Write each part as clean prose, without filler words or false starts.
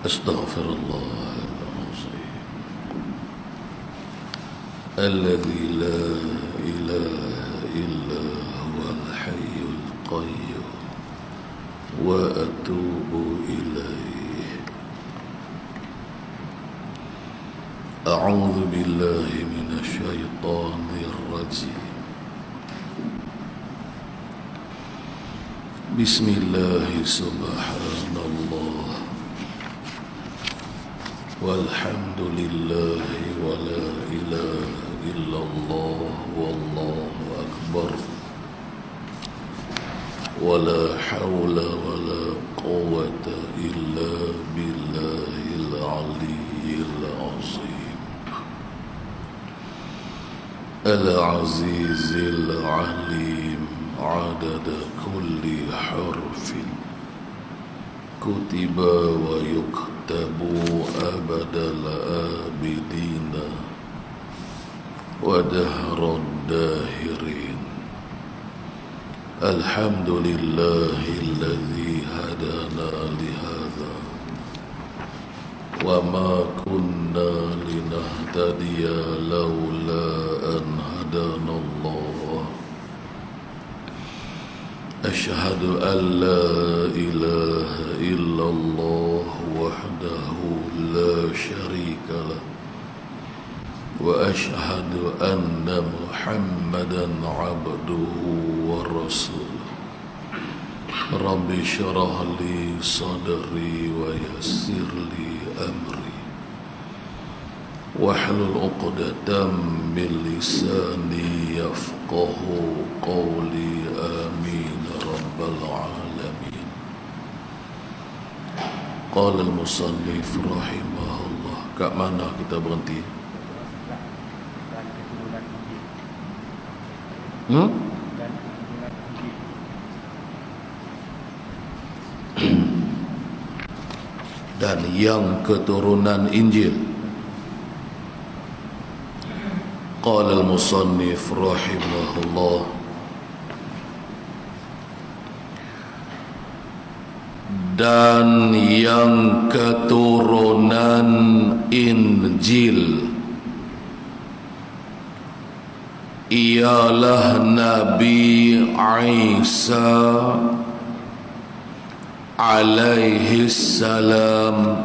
أستغفر الله العظيم الذي لا إله إلا هو الحي القيوم وأتوب إليه. أعوذ بالله من الشيطان الرجيم. بسم الله سبحان الله والحمد لله ولا إله إلا الله والله أكبر ولا حول ولا قوة إلا بالله العلي العظيم العزيز العليم عدد كل حرف كتب ويكتب أبد الآبدين ودهر الداهرين. الحمد لله الذي هدانا لهذا وما كنا لنهتدي لولا أن هدانا الله. أشهد أن لا إله إلا الله وحده لا شريك له وأشهد أن محمدا عبده ورسوله. رب اشرح لي صدري ويسر لي أمري واحلل عقدة من لساني يفقه قولي. آمين رب العالمين. قال المصنف رحمه الله. Kat mana kita berhenti? Dan yang keturunan Injil. Qala al-musannif rahimahullah, dan yang keturunan Injil ialah Nabi Isa alaihi salam.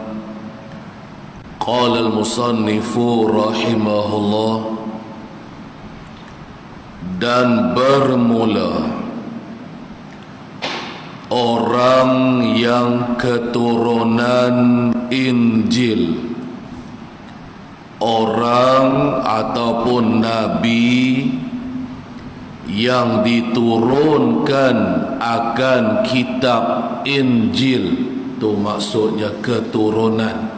Qala al-musannifu rahimahullah, dan bermula orang yang keturunan Injil, orang ataupun nabi yang diturunkan akan kitab Injil. Tu maksudnya keturunan,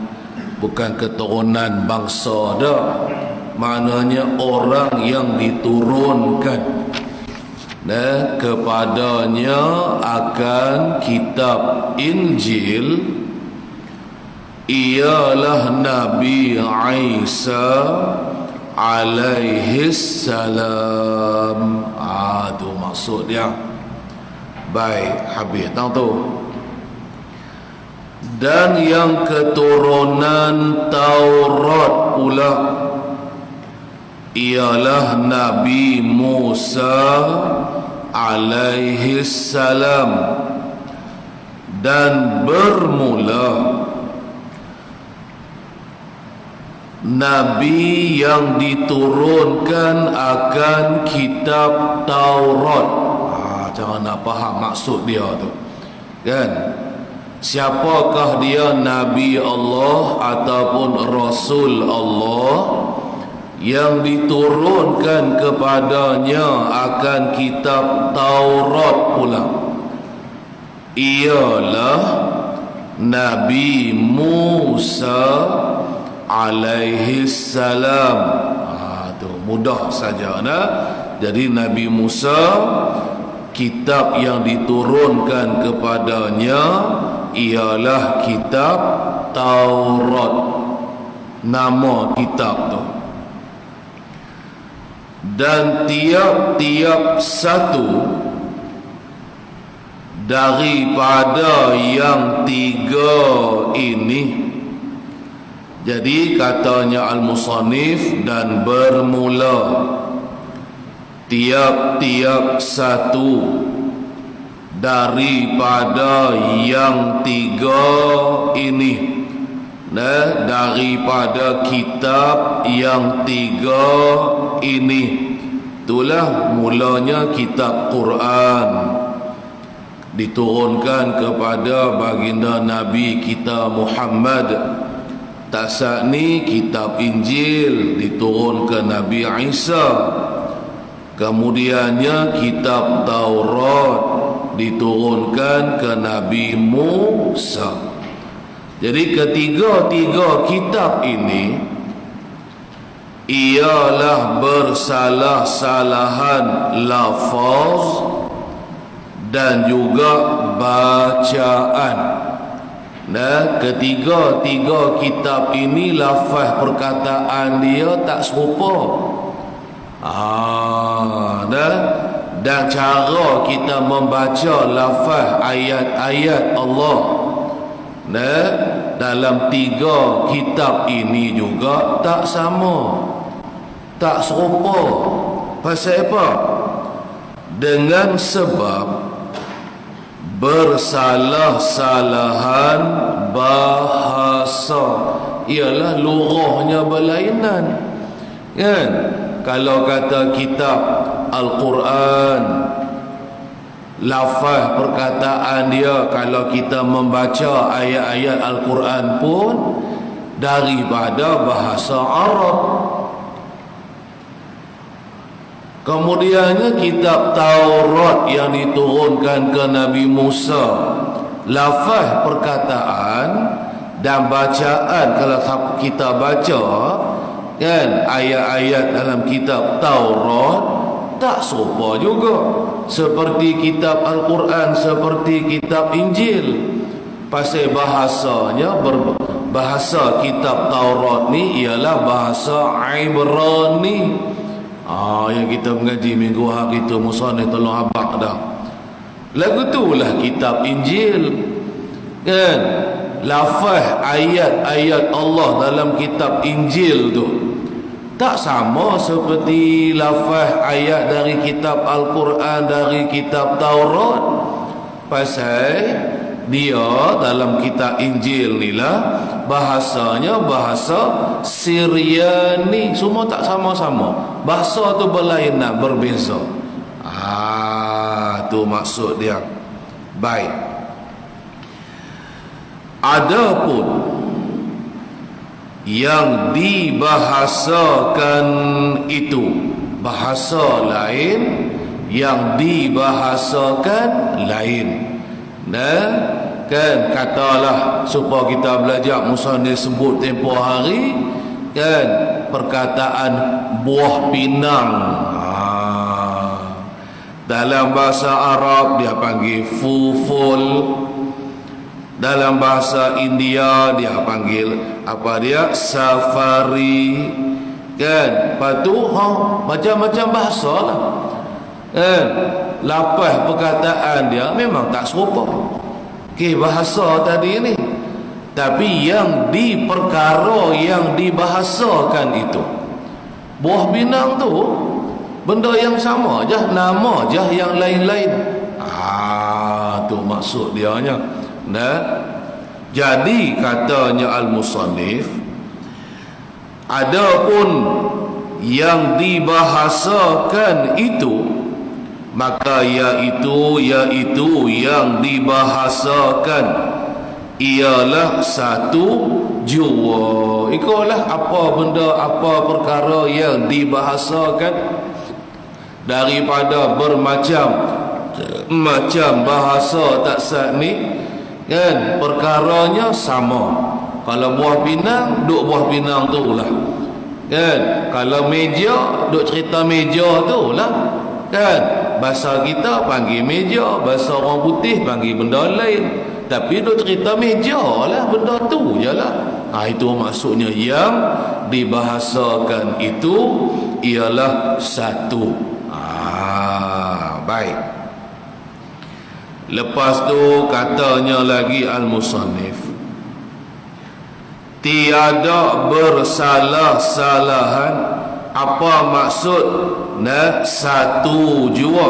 bukan keturunan bangsa dah. Maknanya orang yang diturunkan kepadanya akan kitab Injil ialah Nabi Isa alaihi salam. Tu maksud dia. Baik, habis tahu tu. Dan yang keturunan Taurat pula ialah Nabi Musa alaihi salam. Dan bermula Nabi yang diturunkan akan kitab Taurat. Jangan nak faham maksud dia tu, kan? Siapakah dia, Nabi Allah ataupun Rasul Allah yang diturunkan kepadanya akan kitab Taurat pula? Ialah Nabi Musa alaihi salam. Tu mudah saja nah. Jadi Nabi Musa, kitab yang diturunkan kepadanya ialah kitab Taurat. Nama kitab tu. Dan tiap-tiap satu daripada yang tiga ini. Jadi katanya al-musannif, dan bermula tiap-tiap satu daripada yang tiga ini, daripada kitab yang tiga ini. Itulah mulanya kitab Quran diturunkan kepada baginda Nabi kita Muhammad. Tak ni kitab Injil diturun ke Nabi Isa. Kemudiannya kitab Taurat diturunkan ke Nabi Musa. Jadi ketiga-tiga kitab ini ialah bersalah-salahan lafaz dan juga bacaan. Ketiga-tiga kitab ini lafaz perkataan dia tak serupa. Dan cara kita membaca lafaz ayat-ayat Allah dalam tiga kitab ini juga tak sama, tak serupa. Pasal apa? Dengan sebab bersalah-salahan bahasa, ialah lurahnya berlainan, kan? Kalau kata kitab Al-Quran, lafaz perkataan dia, kalau kita membaca ayat-ayat Al-Quran pun daripada bahasa Arab. Kemudiannya kitab Taurat yang diturunkan ke Nabi Musa, lafaz perkataan dan bacaan, kalau kita baca kan ayat-ayat dalam kitab Taurat tak serupa juga seperti kitab Al-Quran, seperti kitab Injil. Pasal bahasanya bahasa kitab Taurat ni ialah bahasa Ibrani. Yang kita mengaji minggu hari itu musannif tolong habaq dah. Lagu itulah kitab Injil, kan? Lafaz ayat-ayat Allah dalam kitab Injil tu tak sama seperti lafaz ayat dari kitab Al-Quran, dari kitab Taurat. Pasal dia dalam kitab Injil ni lah bahasanya bahasa Syriani, semua tak sama-sama, bahasa tu berlainan, berbeza. Tu maksud dia. Baik, adapun yang dibahasakan itu bahasa lain, yang dibahasakan lain. Kan katalah supaya kita belajar, musannif sebut tempoh hari kan perkataan buah pinang. Dalam bahasa Arab dia panggil fuful, dalam bahasa India dia panggil apa dia, safari, kan? Patu macam-macam bahasa lah, kan? Lafaz perkataan dia memang tak serupa bahasa tadi ni, tapi yang di perkara yang dibahasakan itu, buah pinang tu benda yang sama je, nama je yang lain-lain. Tu maksud dia nya. Jadi katanya al-musannif, adapun yang dibahasakan itu, maka yaitu yang dibahasakan ialah satu jua. Itulah apa benda, apa perkara yang dibahasakan daripada bermacam bahasa tak sah ni, kan? Perkaranya sama. Kalau buah pinang, duk buah pinang tu lah, kan? Kalau meja, duk cerita meja tu lah, kan? Bahasa kita panggil meja, bahasa orang putih panggil benda lain, tapi duk cerita meja lah, benda tu je lah. Itu maksudnya yang dibahasakan itu ialah satu. Baik. Lepas tu katanya lagi al-musannif, tiada bersalah-salahan. Apa maksud satu jua?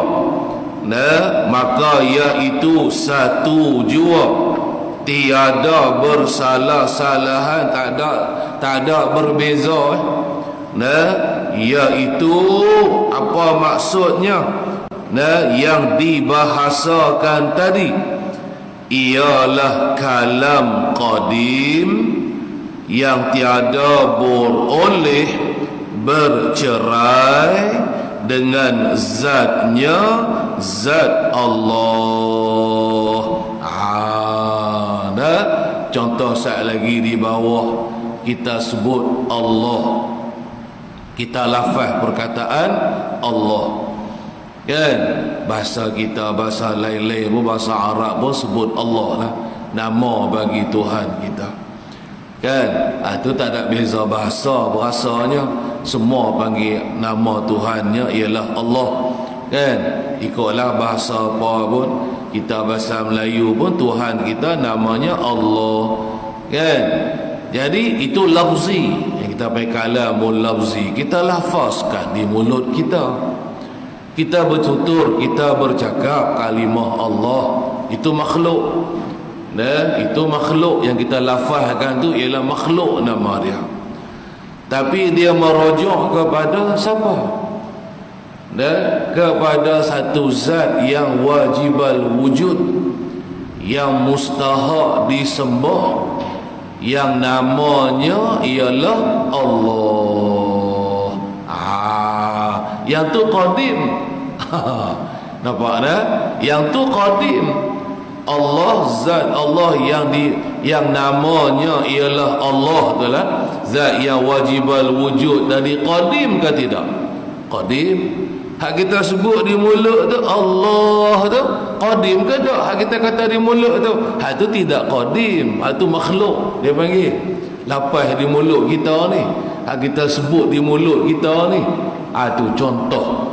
Maka iaitu satu jua, tiada bersalah-salahan, tak ada berbeza. Iaitu apa maksudnya? Yang dibahasakan tadi ialah kalam qadim yang tiada boleh bercerai dengan zatnya, zat Allah. Contoh sekali lagi di bawah, kita sebut Allah, kita lafaz perkataan Allah, kan? Bahasa kita, bahasa lain-lain pun, bahasa Arab pun sebut Allah lah, nama bagi Tuhan kita, kan? Itu tak ada beza bahasanya, semua panggil nama Tuhannya ialah Allah, kan? Ikutlah bahasa apa pun, kita bahasa Melayu pun Tuhan kita namanya Allah, kan? Jadi itu lafzi yang kita panggil kalamul lafzi, kita lafazkan di mulut kita, kita bertutur, kita bercakap kalimah Allah, itu makhluk. Itu makhluk yang kita lafazkan tu ialah makhluk nama dia. Tapi dia merujuk kepada siapa? Kepada satu zat yang wajibal wujud, yang mustahak disembah, yang namanya ialah Allah. Yang tu qadim. Nampak dah? Yang tu qadim. Allah, zat Allah yang namanya ialah Allah tu lah, zat yang wajibal wujud. Dari qadim ke tidak? Qadim. Hak kita sebut di mulut tu Allah tu qadim ke tak? Hak kita kata di mulut tu, hak tu tidak qadim, hak tu makhluk dia panggil. Lapas di mulut kita ni, hak kita sebut di mulut kita ni, tu contoh.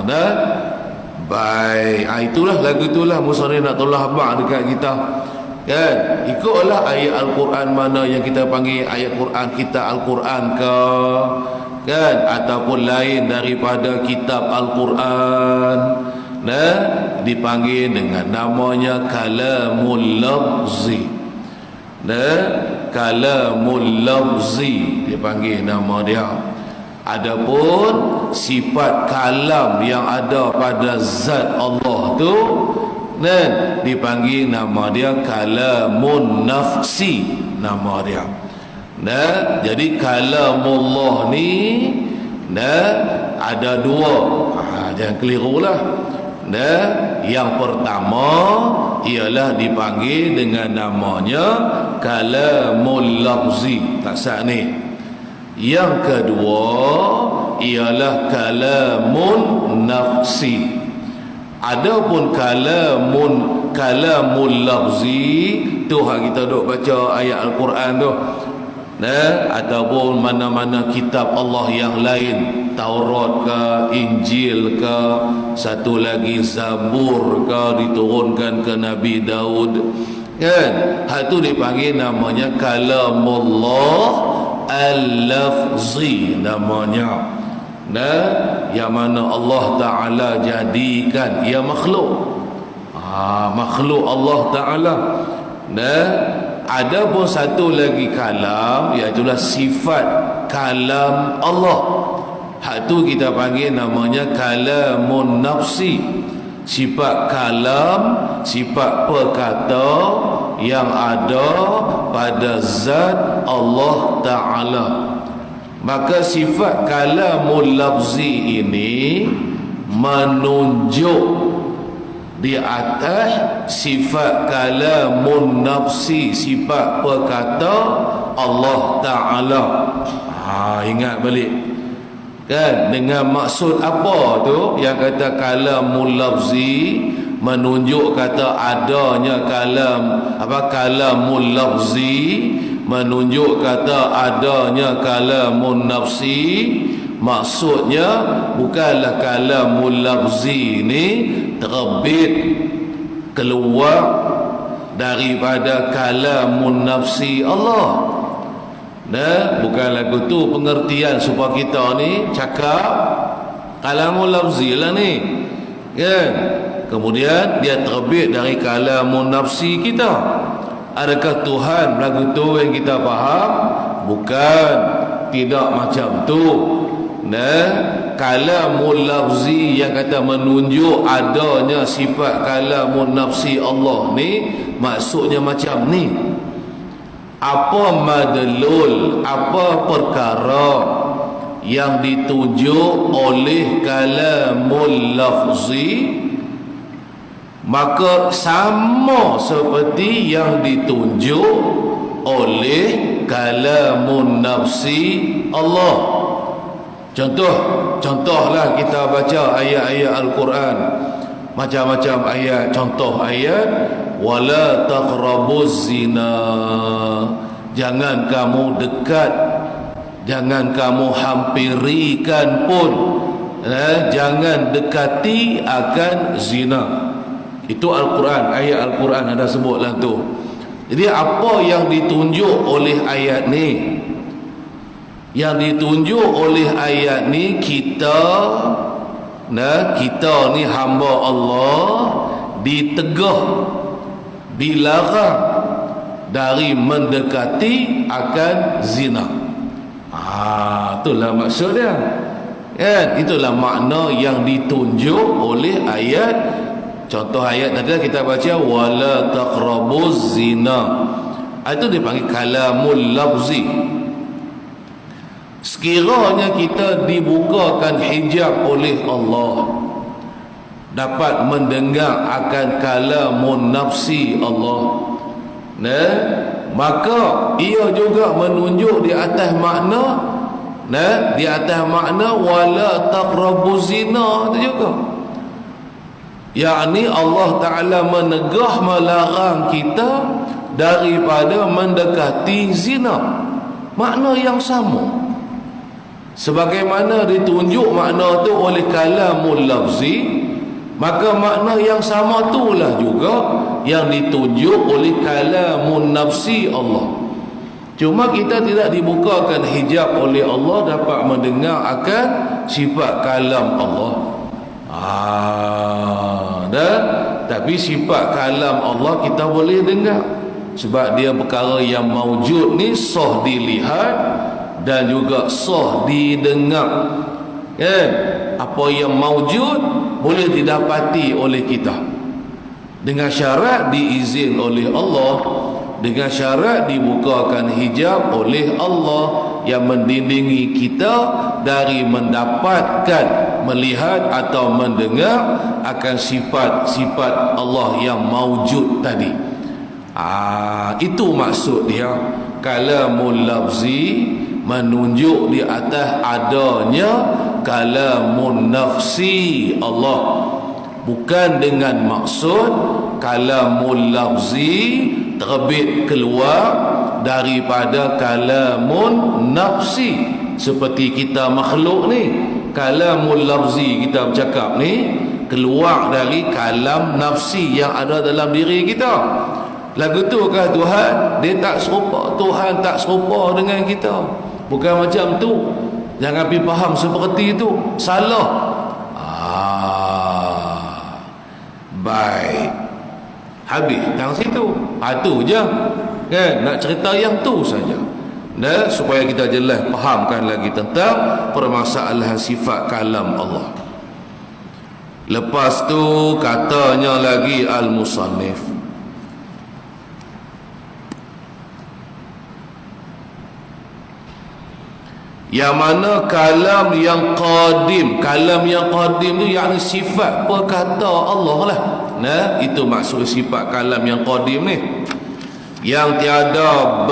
Dah baik. Itulah lagu itulah musannif nak tolak abang dekat kita, kan? Ikutlah ayat Al-Quran mana yang kita panggil ayat Quran kita Al-Quran ke, kan? Ataupun lain daripada kitab Al-Quran, dipanggil dengan namanya kalamul lafzi. Kalamul lafzi dipanggil nama dia. Adapun sifat kalam yang ada pada zat Allah tu, dipanggil nama dia kalamun nafsi, nama dia. Jadi kalamullah ni ada dua, jangan keliru lah. Yang pertama ialah dipanggil dengan namanya kalamul lafzi, tak sah ni. Yang kedua ialah kalamun nafsi. Adapun kalamul lafzi tu hak kita duk baca ayat Al-Quran tu, ataupun mana-mana kitab Allah yang lain, Taurat ke, Injil ke, satu lagi Zabur ke, diturunkan ke Nabi Daud, kan? Hal tu dipanggil namanya kalamullah al-lafzi namanya. Yang mana Allah Ta'ala jadikan ia makhluk, makhluk Allah Ta'ala. Ada pun satu lagi kalam, iaitulah sifat kalam Allah. Hak tu kita panggil namanya kalamun nafsi. Sifat kalam, sifat perkata yang ada pada zat Allah Ta'ala. Maka sifat kalamul lafzi ini menunjuk di atas sifat kalamun nafsi, sifat perkata Allah Ta'ala. Ingat balik, kan? Dengan maksud apa tu yang kata kalamul lafzi, menunjuk kata adanya kalamul lafzi, menunjuk kata adanya kalamun nafsi. Maksudnya bukanlah kalamul lafzi ni terbit keluar daripada kalamun nafsi Allah. Bukan lagu tu pengertian supaya kita ni cakap kalamul lafzi lah ni, kan? Kemudian dia terbit dari kalamun nafsi kita. Adakah Tuhan lagu tu yang kita faham? Bukan, tidak macam tu. Kalamul lafzi yang kata menunjuk adanya sifat kalamun nafsi Allah ni, maksudnya macam ni. Apa madlul, apa perkara yang ditunjuk oleh kalamul lafzi, maka sama seperti yang ditunjuk oleh kalamun nafsi Allah. Contohlah kita baca ayat-ayat Al-Quran, macam-macam ayat. Contoh ayat, wala taqrabuz zina, jangan kamu dekat, jangan kamu hampirikan pun, jangan dekati akan zina. Itu Al-Quran, ayat Al-Quran ada sebutlah tu. Jadi apa yang ditunjuk oleh ayat ni? Yang ditunjuk oleh ayat ni, kita ni hamba Allah ditegah, dilarang dari mendekati akan zina. Itulah maksud dia, kan? Itulah makna yang ditunjuk oleh ayat. Contoh ayat tadi kita baca, wala taqrabuz zina, itu dipanggil kalamul lafzi. Sekiranya kita dibukakan hijab oleh Allah, dapat mendengar akan kalamun nafsi Allah, maka ia juga menunjuk di atas makna, di atas makna wala taqrabuz zina itu juga. Yakni Allah Ta'ala menegah, melarang kita daripada mendekati zina. Makna yang sama, sebagaimana ditunjuk makna tu oleh kalamul lafzi, maka makna yang sama itulah juga yang ditunjuk oleh kalamun nafsi Allah. Cuma kita tidak dibukakan hijab oleh Allah dapat mendengar akan sifat kalam Allah. Tapi sifat kalam Allah kita boleh dengar, sebab dia perkara yang maujud ni sah dilihat dan juga sah didengar, kan? Apa yang maujud boleh didapati oleh kita dengan syarat diizin oleh Allah, dengan syarat dibukakan hijab oleh Allah yang mendindingi kita dari mendapatkan, melihat atau mendengar akan sifat-sifat Allah yang maujud tadi. Itu maksud dia kalamul lafzi, menunjuk di atas adanya kalamun nafsi Allah, bukan dengan maksud kalamul lafzi terbit keluar daripada kalamun nafsi. Seperti kita makhluk ni, kalamul lafzi kita bercakap ni keluar dari kalam nafsi yang ada dalam diri kita. Lagu tu kah Tuhan? Dia tak serupa, Tuhan tak serupa dengan kita. Bukan macam tu. Jangan pergi faham seperti itu, salah. Baik, habis tang situ. Itu je, kan? Nak cerita yang tu saja, supaya kita jelas fahamkan lagi tentang permasalahan sifat kalam Allah. Lepas tu katanya lagi al-musannif, yang mana kalam yang qadim. Kalam yang qadim tu yakni sifat perkata Allah lah. Itu maksud sifat kalam yang qadim ni, yang tiada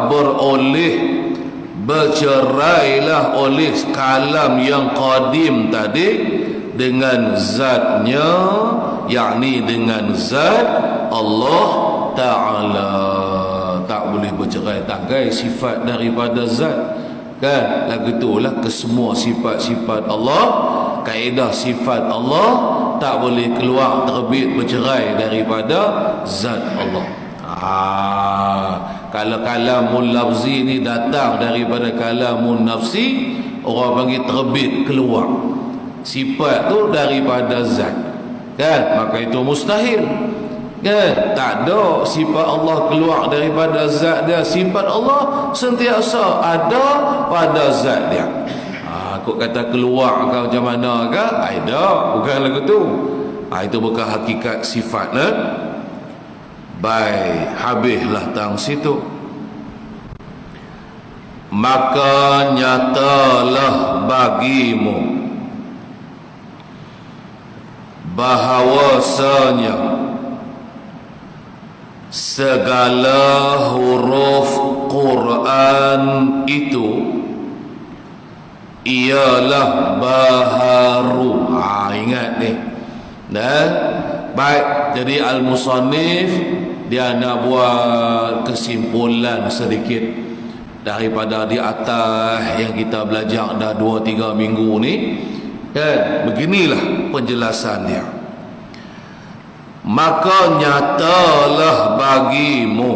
beroleh, bercerailah oleh kalam yang qadim tadi dengan zatnya, yakni dengan zat Allah Ta'ala. Tak boleh bercerai tanggai sifat daripada zat, kan? Lagu itulah kesemua sifat-sifat Allah kaedah sifat Allah tak boleh keluar terbit bercerai daripada zat Allah. Kalau kalamul lafzi ni datang daripada kalamun nafsi, orang panggil terbit keluar. Sifat tu daripada zat, kan? Maka itu mustahil, kan? Tak ada sifat Allah keluar daripada zat dia. Sifat Allah sentiasa ada pada zat dia. Kau kata keluar ke macam mana ke? Ada, bukan lagu tu. Itu bukan hakikat sifat, nah? Baik, habislah tang situ. Maka nyatalah bagimu bahawasanya segala huruf Quran itu ialah baharu. Ingat ni. Baik, jadi al-musannif dia nak buat kesimpulan sedikit daripada di atas yang kita belajar dah 2-3 minggu ni, kan? Beginilah penjelasan dia. Maka nyatalah bagimu,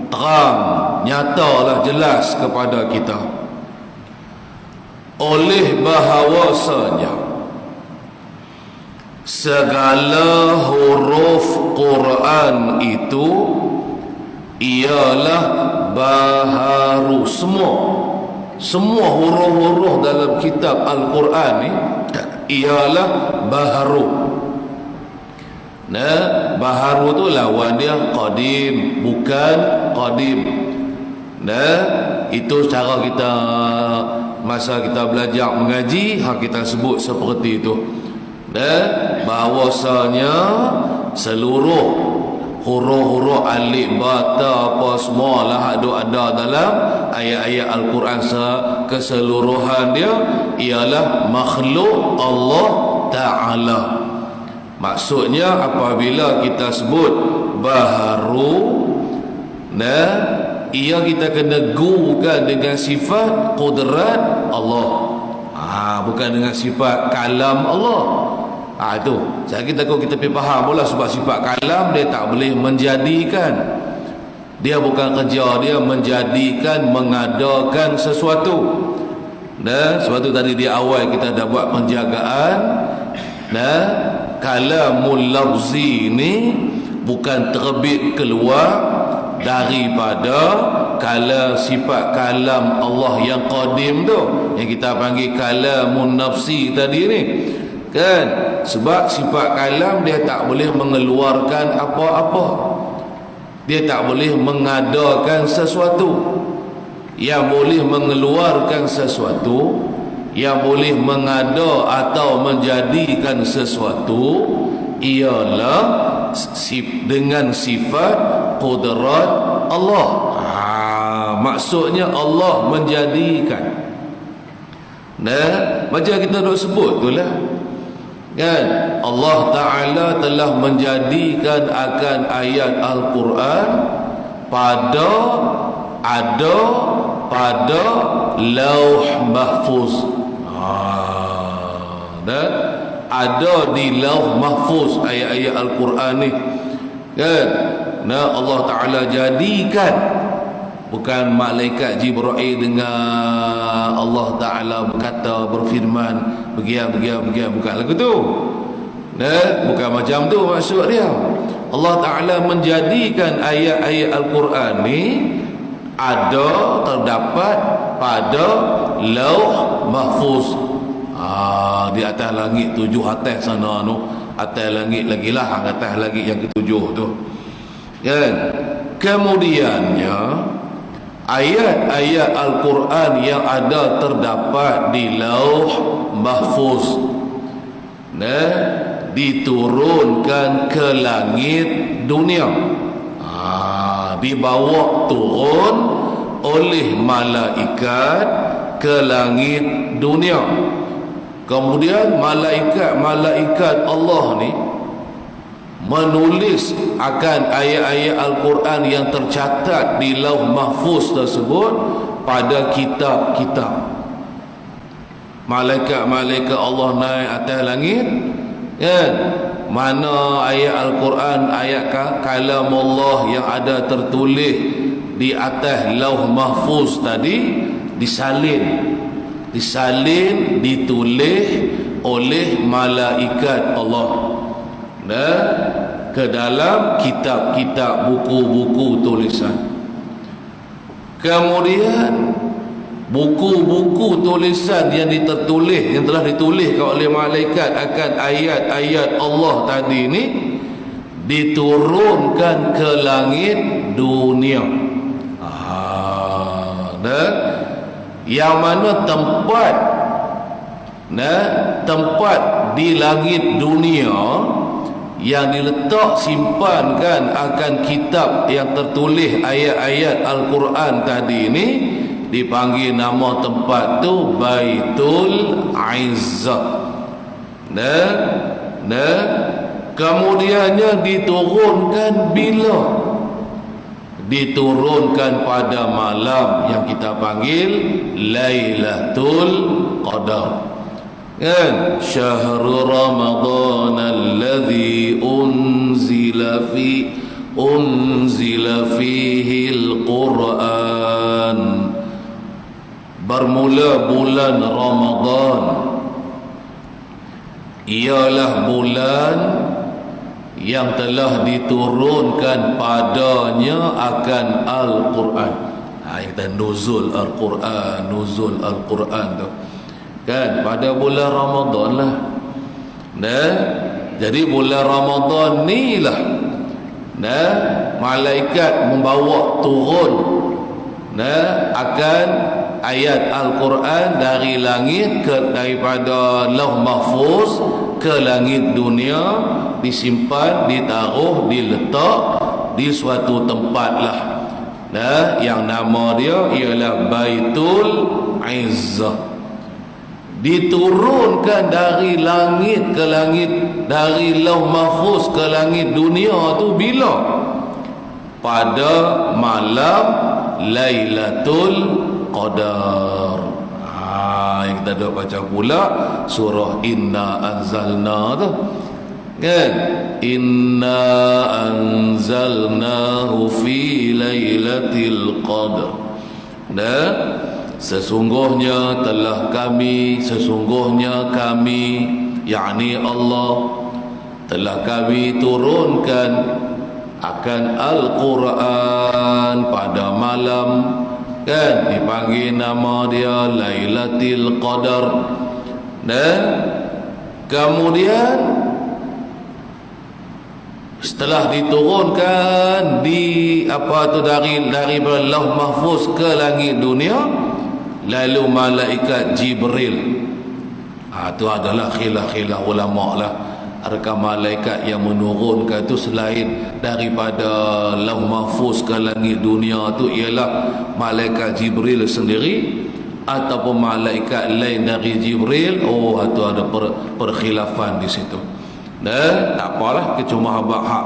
terang, nyatalah, jelas kepada kita, oleh bahawasanya segala huruf Quran itu ialah baharu. Semua huruf-huruf dalam kitab Al-Quran ni ialah baharu. Baharu tu lawan dia qadim, bukan qadim. Itu cara kita masa kita belajar mengaji, kita sebut seperti itu. Bahawasanya seluruh huruf-huruf alif, ba, ta, apa semua lah ada dalam ayat-ayat Al-Quran keseluruhan dia ialah makhluk Allah Ta'ala. Maksudnya apabila kita sebut baharu, ia kita kena gunakan dengan sifat qudrat Allah, bukan dengan sifat kalam Allah. Itu saya kita pergi faham pula, sebab sifat kalam dia tak boleh menjadikan, dia bukan kerja dia menjadikan, mengadakan sesuatu. Sebab tu tadi di awal kita dah buat penjagaan. Kalamul lafzi ni bukan terbit keluar daripada sifat kalam Allah yang qadim tu, yang kita panggil kalamun nafsi tadi ni, kan? Sebab sifat kalam dia tak boleh mengeluarkan apa-apa, dia tak boleh mengadakan sesuatu. Yang boleh mengeluarkan sesuatu, yang boleh mengada atau menjadikan sesuatu ialah dengan sifat qudrat Allah. Maksudnya Allah menjadikan. Macam kita dah sebut tu lah, kan? Allah Ta'ala telah menjadikan akan ayat Al-Quran pada lauh mahfuz. Dan ada di lauh mahfuz ayat-ayat Al-Quran ni, kan? Allah Ta'ala jadikan, bukan malaikat Jibril dengan Allah Ta'ala berkata, berfirman begian, bukan lagu tu. Bukan macam tu maksud dia. Allah Ta'ala menjadikan ayat-ayat Al-Quran ni terdapat pada lauh mahfuz, di atas langit 7 atas sana tu, atas langit lagi lah, atas lagi yang ke-7 tu, kan? Kemudiannya ayat-ayat Al-Quran yang ada terdapat di lauh mahfuz diturunkan ke langit dunia, dibawa turun oleh malaikat ke langit dunia. Kemudian malaikat Allah ni menulis akan ayat-ayat Al-Quran yang tercatat di lauh mahfuz tersebut pada kitab-kitab. malaikat-malaikat Allah naik atas langit, kan? Mana ayat Al-Quran, ayat kalam Allah yang ada tertulis di atas lauh mahfuz tadi disalin, ditulis oleh malaikat Allah dan ke dalam kitab-kitab, buku-buku tulisan. Kemudian buku-buku tulisan yang telah ditulis oleh malaikat akan ayat-ayat Allah tadi ini diturunkan ke langit dunia. Dan yang mana tempat di langit dunia yang diletak simpankan akan kitab yang tertulis ayat-ayat Al-Quran tadi ini dipanggil nama tempat tu Baitul Izzah. Dan kemudiannya diturunkan bila? Diturunkan pada malam yang kita panggil Lailatul Qadar. Kan? Syahrul Ramadan alladhi unzila fihi al-Quran. Bermula bulan Ramadan ialah bulan yang telah diturunkan padanya akan Al-Quran. Kita nuzul Al-Quran tu kan pada bulan Ramadan lah. Jadi bulan Ramadan ni lah malaikat membawa turun akan ayat Al-Quran dari langit daripada lauh mahfuz ke langit dunia, disimpan, ditaruh, diletak di suatu tempat lah. Yang nama dia ialah Baitul Izzah. Diturunkan dari langit ke langit, dari lauh mahfuz ke langit dunia tu bila? Pada malam Lailatul Qadar. Yang kita dah baca pula surah Inna Anzalna tu kan? Inna anzalnahu fi Lailatul Qadar. Dan sesungguhnya kami yakni Allah telah kami turunkan akan Al-Quran pada malam, kan? Dipanggil nama dia Lailatul Qadar. Dan kemudian setelah diturunkan dari lauh mahfuz ke langit dunia, lalu malaikat Jibril, itu adalah khilaf ulama lah, adakah malaikat yang menurunkan itu selain daripada lauh mahfuz ke langit dunia tu ialah malaikat Jibril sendiri ataupun malaikat lain dari Jibril? Itu ada perkhilafan di situ. Dan tak apalah, cuma hak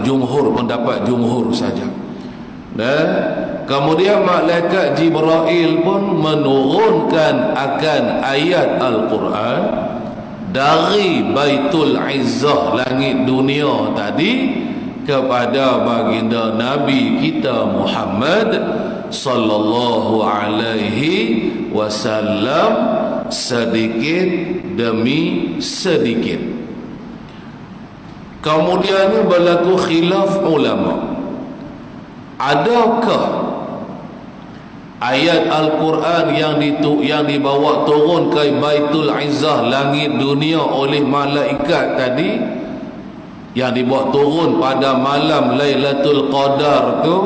jumhur, pendapat jumhur saja. Dan kemudian malaikat Jibril pun menurunkan akan ayat Al-Quran dari Baitul Izzah, langit dunia tadi, kepada baginda Nabi kita Muhammad sallallahu alaihi wasallam sedikit demi sedikit. Kemudian berlaku khilaf ulama, adakah ayat Al-Quran yang dibawa turun ke Baitul Izzah, langit dunia, oleh malaikat tadi, yang dibawa turun pada malam Lailatul Qadar tu,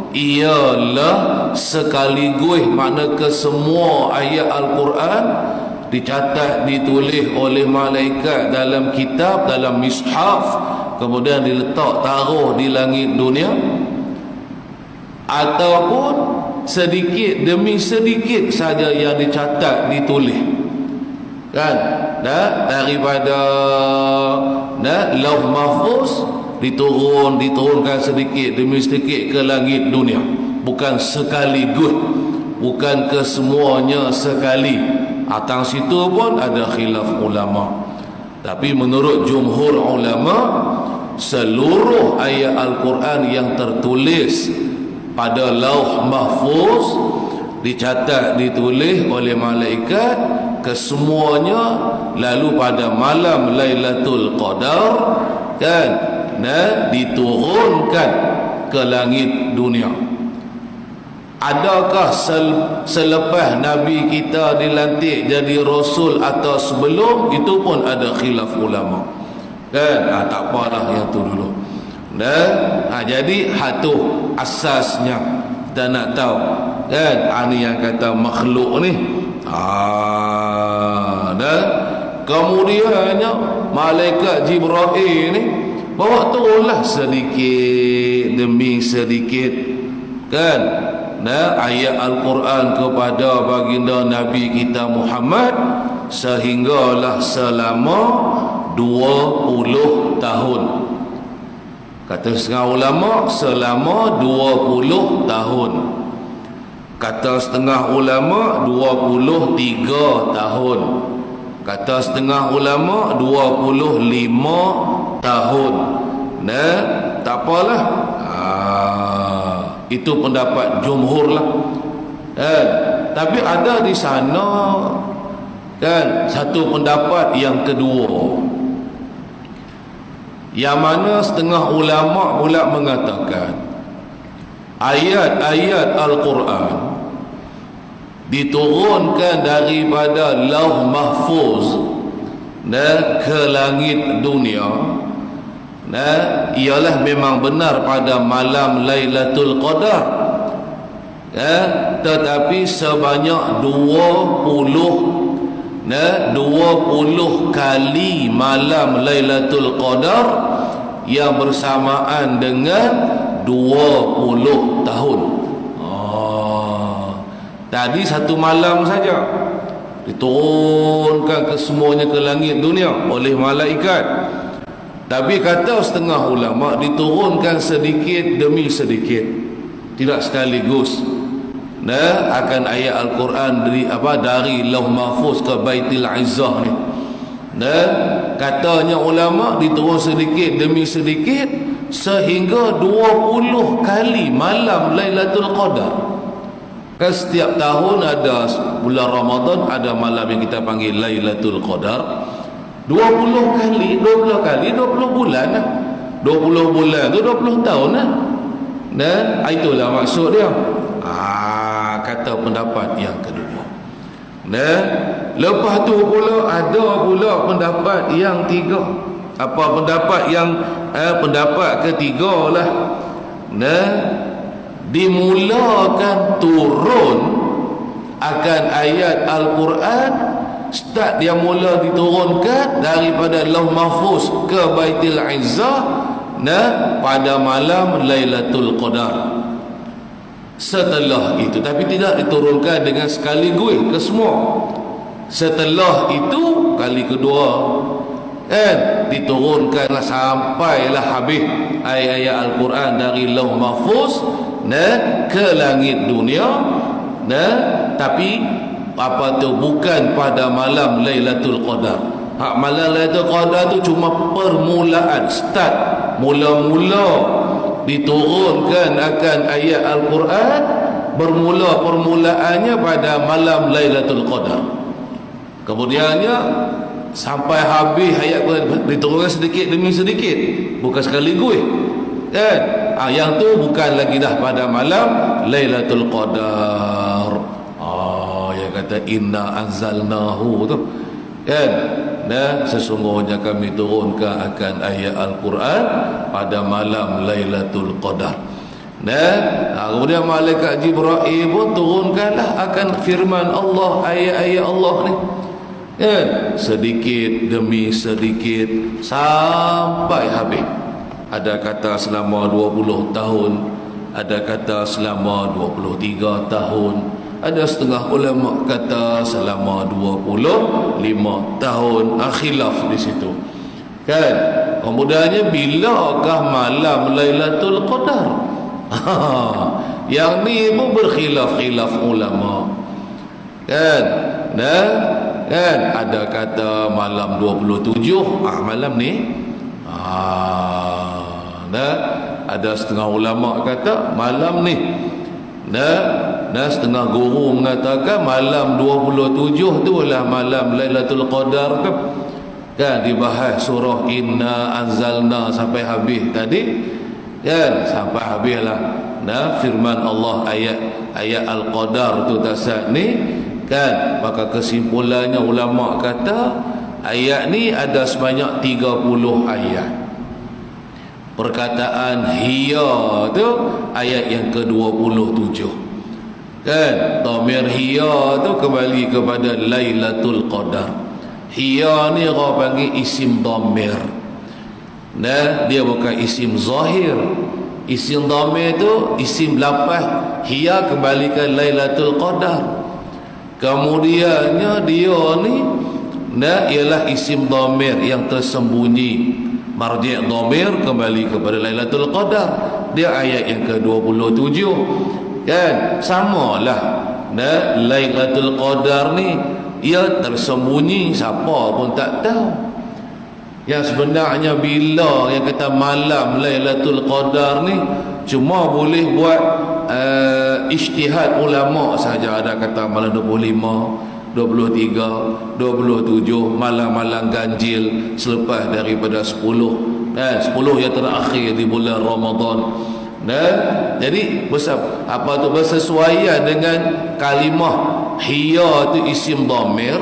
ialah sekaligus, makna ke semua ayat Al-Quran dicatat, ditulis oleh malaikat dalam kitab, dalam mishaf, kemudian diletak taruh di langit dunia, ataupun sedikit demi sedikit saja yang dicatat, ditulis, kan? Daripada lauh mahfuz diturunkan sedikit demi sedikit ke langit dunia, bukan sekaligus. bukan kesemuanya sekali. Atang situ pun ada khilaf ulama. Tapi menurut jumhur ulama, seluruh ayat Al-Quran yang tertulis pada lauh mahfuz, dicatat, ditulis oleh malaikat, kesemuanya lalu pada malam Lailatul Qadar kan, dan diturunkan ke langit dunia. Adakah selepas Nabi kita dilantik jadi Rasul atau sebelum? Itu pun ada khilaf ulama kan. Tak apalah yang tu dulu. Dan jadi hatu asasnya kita nak tahu kan. Ini yang kata makhluk ni. Dan kemudiannya malaikat Jibril ni bawa turunlah sedikit demi sedikit kan, ayat Al-Quran kepada baginda Nabi kita Muhammad, sehinggalah selama 20 tahun. Kata setengah ulama selama 20 tahun. Kata setengah ulama 23 tahun. Kata setengah ulama 25 tahun. Tak apalah. Itu pendapat jumhur lah. Tapi ada di sana kan satu pendapat yang kedua, yang mana setengah ulama pula mengatakan ayat-ayat Al-Quran diturunkan daripada lauh mahfuz dan ke langit dunia, ialah memang benar pada malam Lailatul Qadar, tetapi sebanyak 20 kali malam Lailatul Qadar yang bersamaan dengan 20 tahun. Tadi satu malam saja diturunkan ke semuanya ke langit dunia oleh malaikat. Tapi kata setengah ulama diturunkan sedikit demi sedikit, tidak sekaligus. Akan ayat Al-Quran dari lauh mahfuz ke Baitul Izzah ni. Katanya ulama diturun sedikit demi sedikit sehingga 20 kali malam Lailatul Qadar. Kan setiap tahun ada bulan Ramadan ada malam yang kita panggil Lailatul Qadar. 20 kali 20 bulan lah. 20 bulan tu 20 tahun lah. Itulah maksud dia. Kata pendapat yang kedua. Lepas tu pula ada pula pendapat yang tiga. Apa pendapat yang pendapat ketiga lah. Dimulakan turun akan ayat Al-Quran, start dia mula diturunkan daripada lauh mahfuz ke Baitul Izzah pada malam Lailatul Qadar. Setelah itu, tapi tidak diturunkan dengan sekaligus ke semua. Setelah itu kali kedua diturunkanlah sampailah habis ayat-ayat Al-Quran dari lauh mahfuz ke langit dunia. Tapi apa tu bukan pada malam Lailatul Qadar. Malam Lailatul Qadar tu cuma permulaan, start, mula-mula diturunkan akan ayat Al-Quran, bermula permulaannya pada malam Lailatul Qadar. Kemudiannya sampai habis ayat Quran diturunkan sedikit demi sedikit, bukan sekaligus kan. Yang tu bukan lagi dah pada malam Lailatul Qadar. Yang kata inna anzalnahu tu kan. Sesungguhnya kami turunkan akan ayat Al-Quran pada malam Lailatul Qadar. Kemudian malaikat Jibril pun turunkanlah akan firman Allah, ayat-ayat Allah ni sedikit demi sedikit sampai habis. Ada kata selama 20 tahun, ada kata selama 23 tahun, ada setengah ulama kata selama 25 tahun. Khilaf di situ kan. Kemudiannya bilakah malam Lailatul Qadar? Yang ni pun berkhilaf-khilaf ulama. Kan? Nah, kan ada kata malam 27 malam ni. Nah, ada setengah ulama kata malam ni. Nah, setengah guru mengatakan malam 27 tu lah malam Lailatul Qadar ke. Kan dibahas surah Inna Anzalna sampai habis tadi. Kan sampai habis lah. Nah, firman Allah ayat Al-Qadar tu tasad ni. Kan maka kesimpulannya ulama kata ayat ni ada sebanyak 30 ayat. Perkataan hiya tu ayat yang ke-27. Kan dhamir hiya tu kembali kepada Lailatul Qadar. Hiya ni orang panggil isim dhamir. Nah, dia bukan isim zahir. Isim dhamir tu isim lafaz. Hiya kembali ke Lailatul Qadar. Kemudiannya dia ni ialah isim dhamir yang tersembunyi. Marji' dhamir kembali kepada Lailatul Qadar. Dia ayat yang ke-27. Kan samalah. Lailatul Qadar ni ia tersembunyi, siapa pun tak tahu. Yang sebenarnya bila yang kata malam Lailatul Qadar ni cuma boleh buat ijtihad ulama saja. Ada kata malam 25, 23, 27, malam-malam ganjil selepas daripada 10. 10 yang terakhir di bulan Ramadan. Jadi bersesuaian dengan kalimah hiya tu isim dhamir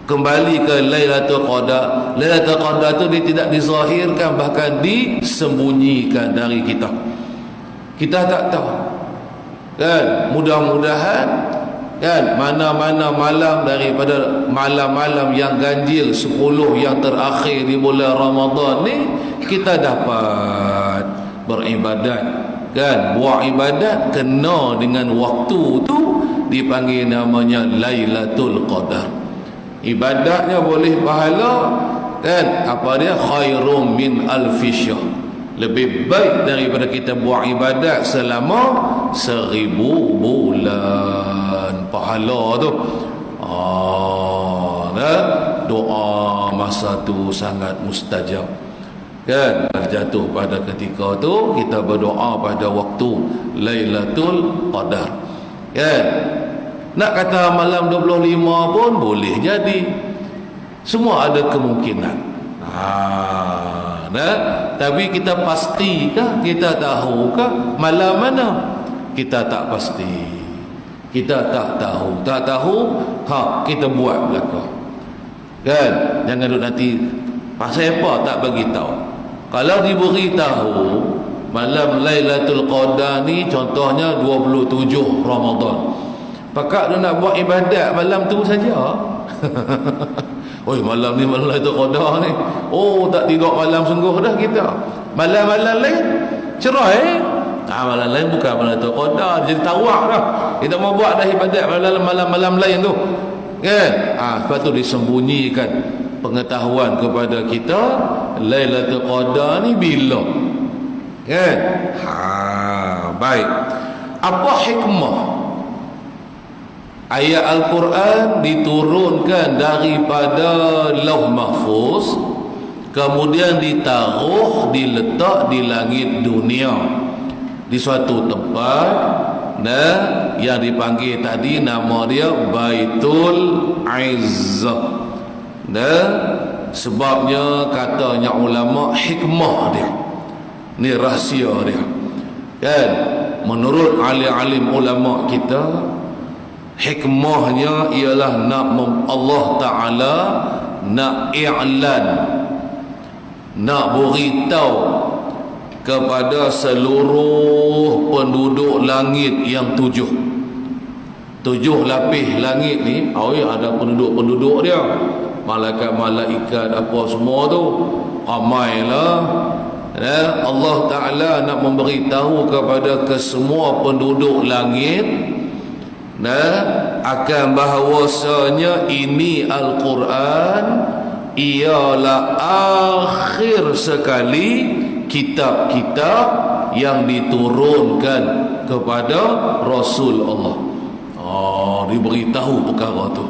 kembali ke Lailatul Qadar. Lailatul Qadar tu dia tidak dizahirkan, bahkan disembunyikan dari kita. Kita tak tahu. Kan mudah-mudahan kan mana-mana malam daripada malam-malam yang ganjil 10 yang terakhir di bulan Ramadan ni kita dapat beribadat. Kan buat ibadat kena dengan waktu tu dipanggil namanya Lailatul Qadar. Ibadatnya boleh pahala. Kan apa dia? Khairum min alfi syahr. Lebih baik daripada kita buat ibadat selama 1000 bulan. Pahala tu. Doa masa tu sangat mustajab. Kan terjatuh pada ketika tu kita berdoa pada waktu Lailatul Qadar. Kan nak kata malam 25 pun boleh jadi. Semua ada kemungkinan. Tapi kita pastikah, kita tahukah malam mana? Kita tak pasti. Kita tak tahu. Tak tahu, kita buat belakang. Kan? Jangan duduk nanti pasal apa tak bagi tahu. Kalau diberi tahu malam Lailatul Qadar ni contohnya 27 Ramadan. Pakak dia nak buat ibadat malam tu saja. Oi, malam ni malam Lailatul Qadar ni. Oh, tak tidur malam sungguh dah kita. Malam-malam lain cerai. Malam lain bukan malam Lailatul Qadar, jadi tawak dah. Kita mau buat dah ibadat malam-malam lain tu. Kan? Sebab tu disembunyikan pengetahuan kepada kita Lailatul Qadar ni bila. Kan? Baik. Apa hikmah ayat Al-Quran diturunkan daripada Lauh Mahfuz kemudian ditaruh, diletak di langit dunia di suatu tempat yang dipanggil tadi nama dia Baitul Izzah. Sebabnya katanya ulama hikmah dia ni, rahsia dia. Kan menurut alim-alim ulama kita hikmahnya ialah Allah Ta'ala nak i'lan, nak beritahu kepada seluruh penduduk langit yang 7 lapis langit ni. Ada penduduk-penduduk dia, malaikat-malaikat apa semua tu ramailah. Allah Ta'ala nak memberitahu kepada kesemua penduduk langit akan bahawasanya ini Al-Quran ialah akhir sekali kitab-kitab yang diturunkan kepada Rasul Allah. Diberitahu perkara tu.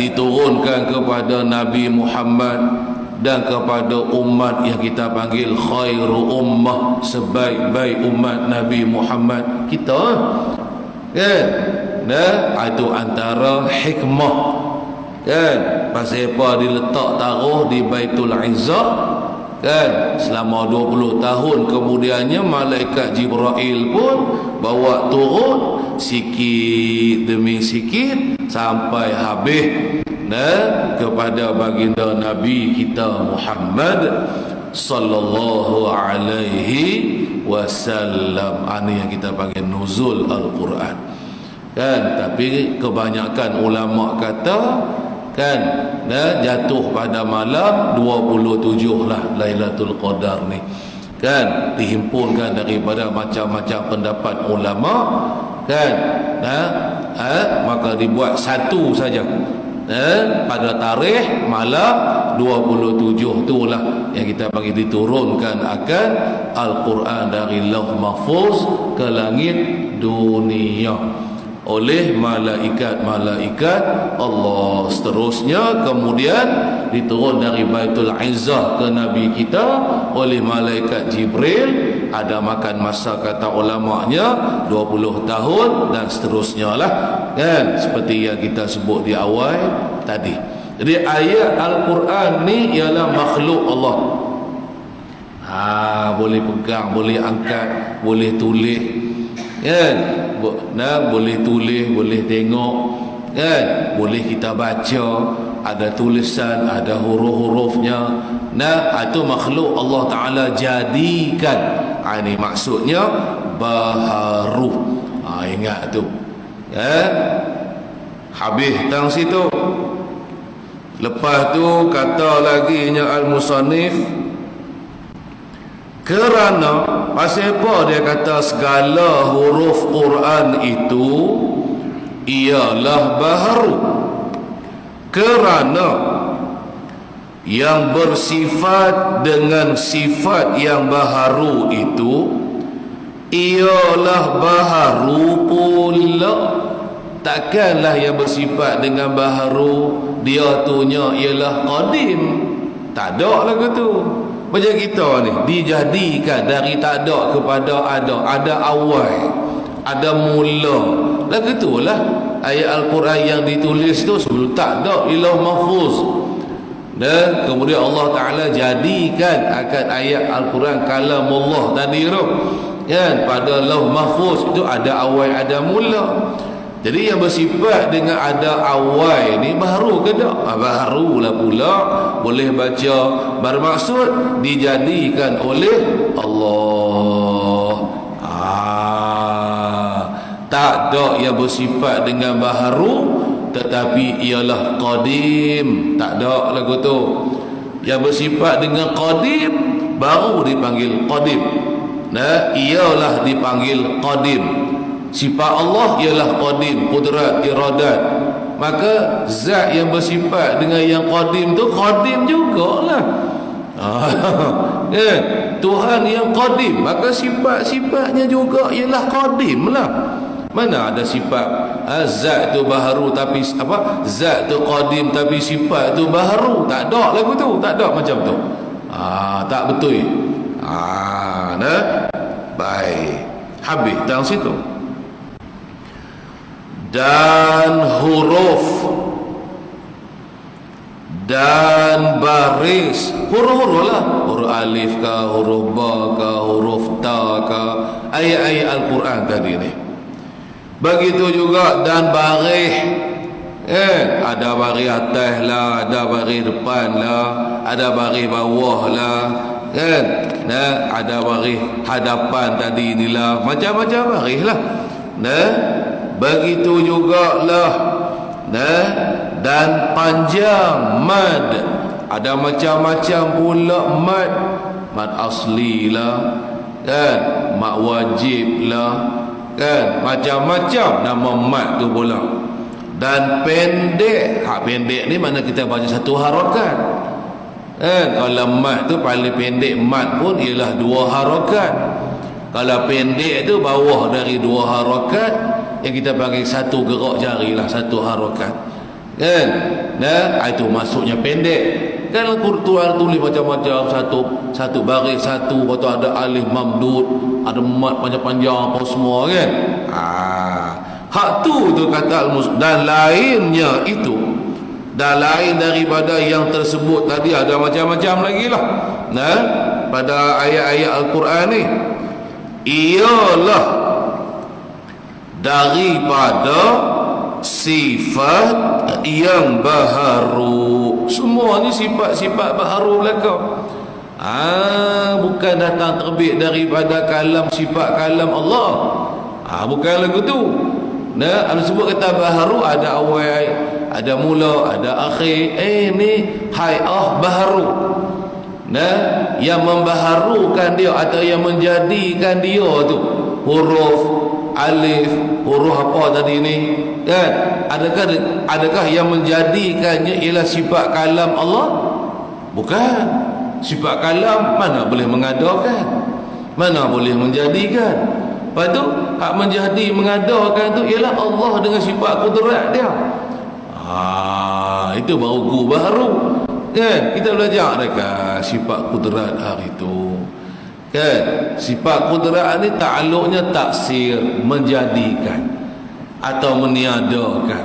Diturunkan kepada Nabi Muhammad dan kepada umat yang kita panggil khairu ummah, sebaik-baik umat Nabi Muhammad kita, kan? Itu antara hikmah, kan? Pasal apa diletak taruh di Baitul Izzah, kan? Selama 20 tahun kemudiannya malaikat Jibril pun bawa turun sikit demi sikit sampai habis kepada baginda Nabi kita Muhammad sallallahu alaihi wasallam. Ini yang kita panggil nuzul Al-Quran, kan? Tapi kebanyakan ulama kata, kan, jatuh pada malam 27 lah Lailatul Qadar ni, kan? Dihimpunkan daripada macam-macam pendapat ulama, kan? Maka dibuat satu saja pada tarikh malam 27 itulah yang kita bagi diturunkan akan Al-Quran dari Lauh Mahfuz ke langit dunia oleh malaikat-malaikat Allah. Seterusnya kemudian diturun dari Baitul Izzah ke Nabi kita oleh malaikat Jibril. Ada makan masa kata ulama'nya 20 tahun dan seterusnya lah, kan? Seperti yang kita sebut di awal tadi. Jadi ayat Al-Quran ni ialah makhluk Allah. Boleh pegang, boleh angkat, boleh tulis, kan? Boleh tulis, boleh tengok, kan? Boleh kita baca, ada tulisan, ada huruf-hurufnya. Itu makhluk Allah Ta'ala jadikan. Ini maksudnya baharu. Ingat tu, habis tang situ. Lepas tu kata lagi nya al-musannif, kerana pasal apa dia kata segala huruf Quran itu ialah baharu? Kerana yang bersifat dengan sifat yang baharu itu ialah baharu pula. Takkanlah yang bersifat dengan baharu dia tunya ialah qadim. Tak ada lagu tu. Macam kita ni dijadikan dari tak ada kepada ada. Ada awal, ada mula. Lagu tu lah ayat Al-Quran yang ditulis tu sebelum tak ada Lauh Mahfuz. Dan kemudian Allah Ta'ala jadikan akan ayat Al-Quran kalamullah tadi tu, kan? Pada Lauh Mahfuz itu ada awal, ada mula. Jadi yang bersifat dengan ada awal ni baru ke tak? Baru lah pula, boleh baca, bermaksud dijadikan oleh Allah. Tak ada yang bersifat dengan baharu tetapi ialah qadim. Tak ada lagu tu. Yang bersifat dengan qadim baru dipanggil qadim. Ialah dipanggil qadim. Sifat Allah ialah qadim, qudrat, iradat. Maka zat yang bersifat dengan yang qadim tu qadim jugalah. Tuhan yang qadim, maka sifat-sifatnya juga ialah qadim lah. Mana ada sifat zat tu baharu tapi zat tu qadim tapi sifat tu baharu? Tak ada lagu tu, tak ada macam tu. Tak betul. Baik, habis tang situ. Dan huruf dan baris, huruf-huruf lah, huruf alif ke, huruf ba ke, huruf ta ke, ayat-ayat Al-Quran tadi ni. Begitu juga dan baris, ada baris atas lah, ada baris depan lah, ada baris bawah lah, kan? Ada baris hadapan tadi inilah, macam-macam baris lah. Begitu jugalah dan panjang mad, ada macam-macam pula mad. Mad asli lah, kan? Mad wajib lah, kan? Macam-macam nama mad tu pula. Dan pendek, pendek ni mana kita baca satu harakat, Kalau mat tu paling pendek mat pun ialah 2 harakat. Kalau pendek tu bawah dari 2 harakat, yang kita panggil 1 gerak jari lah, 1 harakat. Kan? Nah, itu maksudnya pendek. Kan Al-Quran tulis macam-macam, satu baris satu, lepas tu ada alif mamdud, ada mat panjang-panjang apa semua kan. Hak tu kata dan lainnya itu, dan lain daripada yang tersebut tadi ada macam-macam lagi lah. Nah, pada ayat-ayat Al-Quran ni ialah daripada sifat yang baharu. Semua ni sifat-sifat baharu belaka. Bukan datang terbit daripada kalam, sifat kalam Allah. Bukan lagu tu. Nah, ada sebut kata baharu, ada awal, ada mula, ada akhir. Ni hayah baharu. Nah, yang membaharukan dia atau yang menjadikan dia tu huruf alif, huruf apa tadi ni kan? Adakah yang menjadikannya ialah sifat kalam Allah? Bukan. Sifat kalam mana boleh mengadakan, mana boleh menjadikan. Lepas tu hak menjadi mengadakan tu ialah Allah dengan sifat kudrat dia. Itu baru guru baru kan? Kita belajar dekat sifat kudrat hari tu kan. Sifat kudrat ni takluknya taksir, menjadikan atau meniadakan.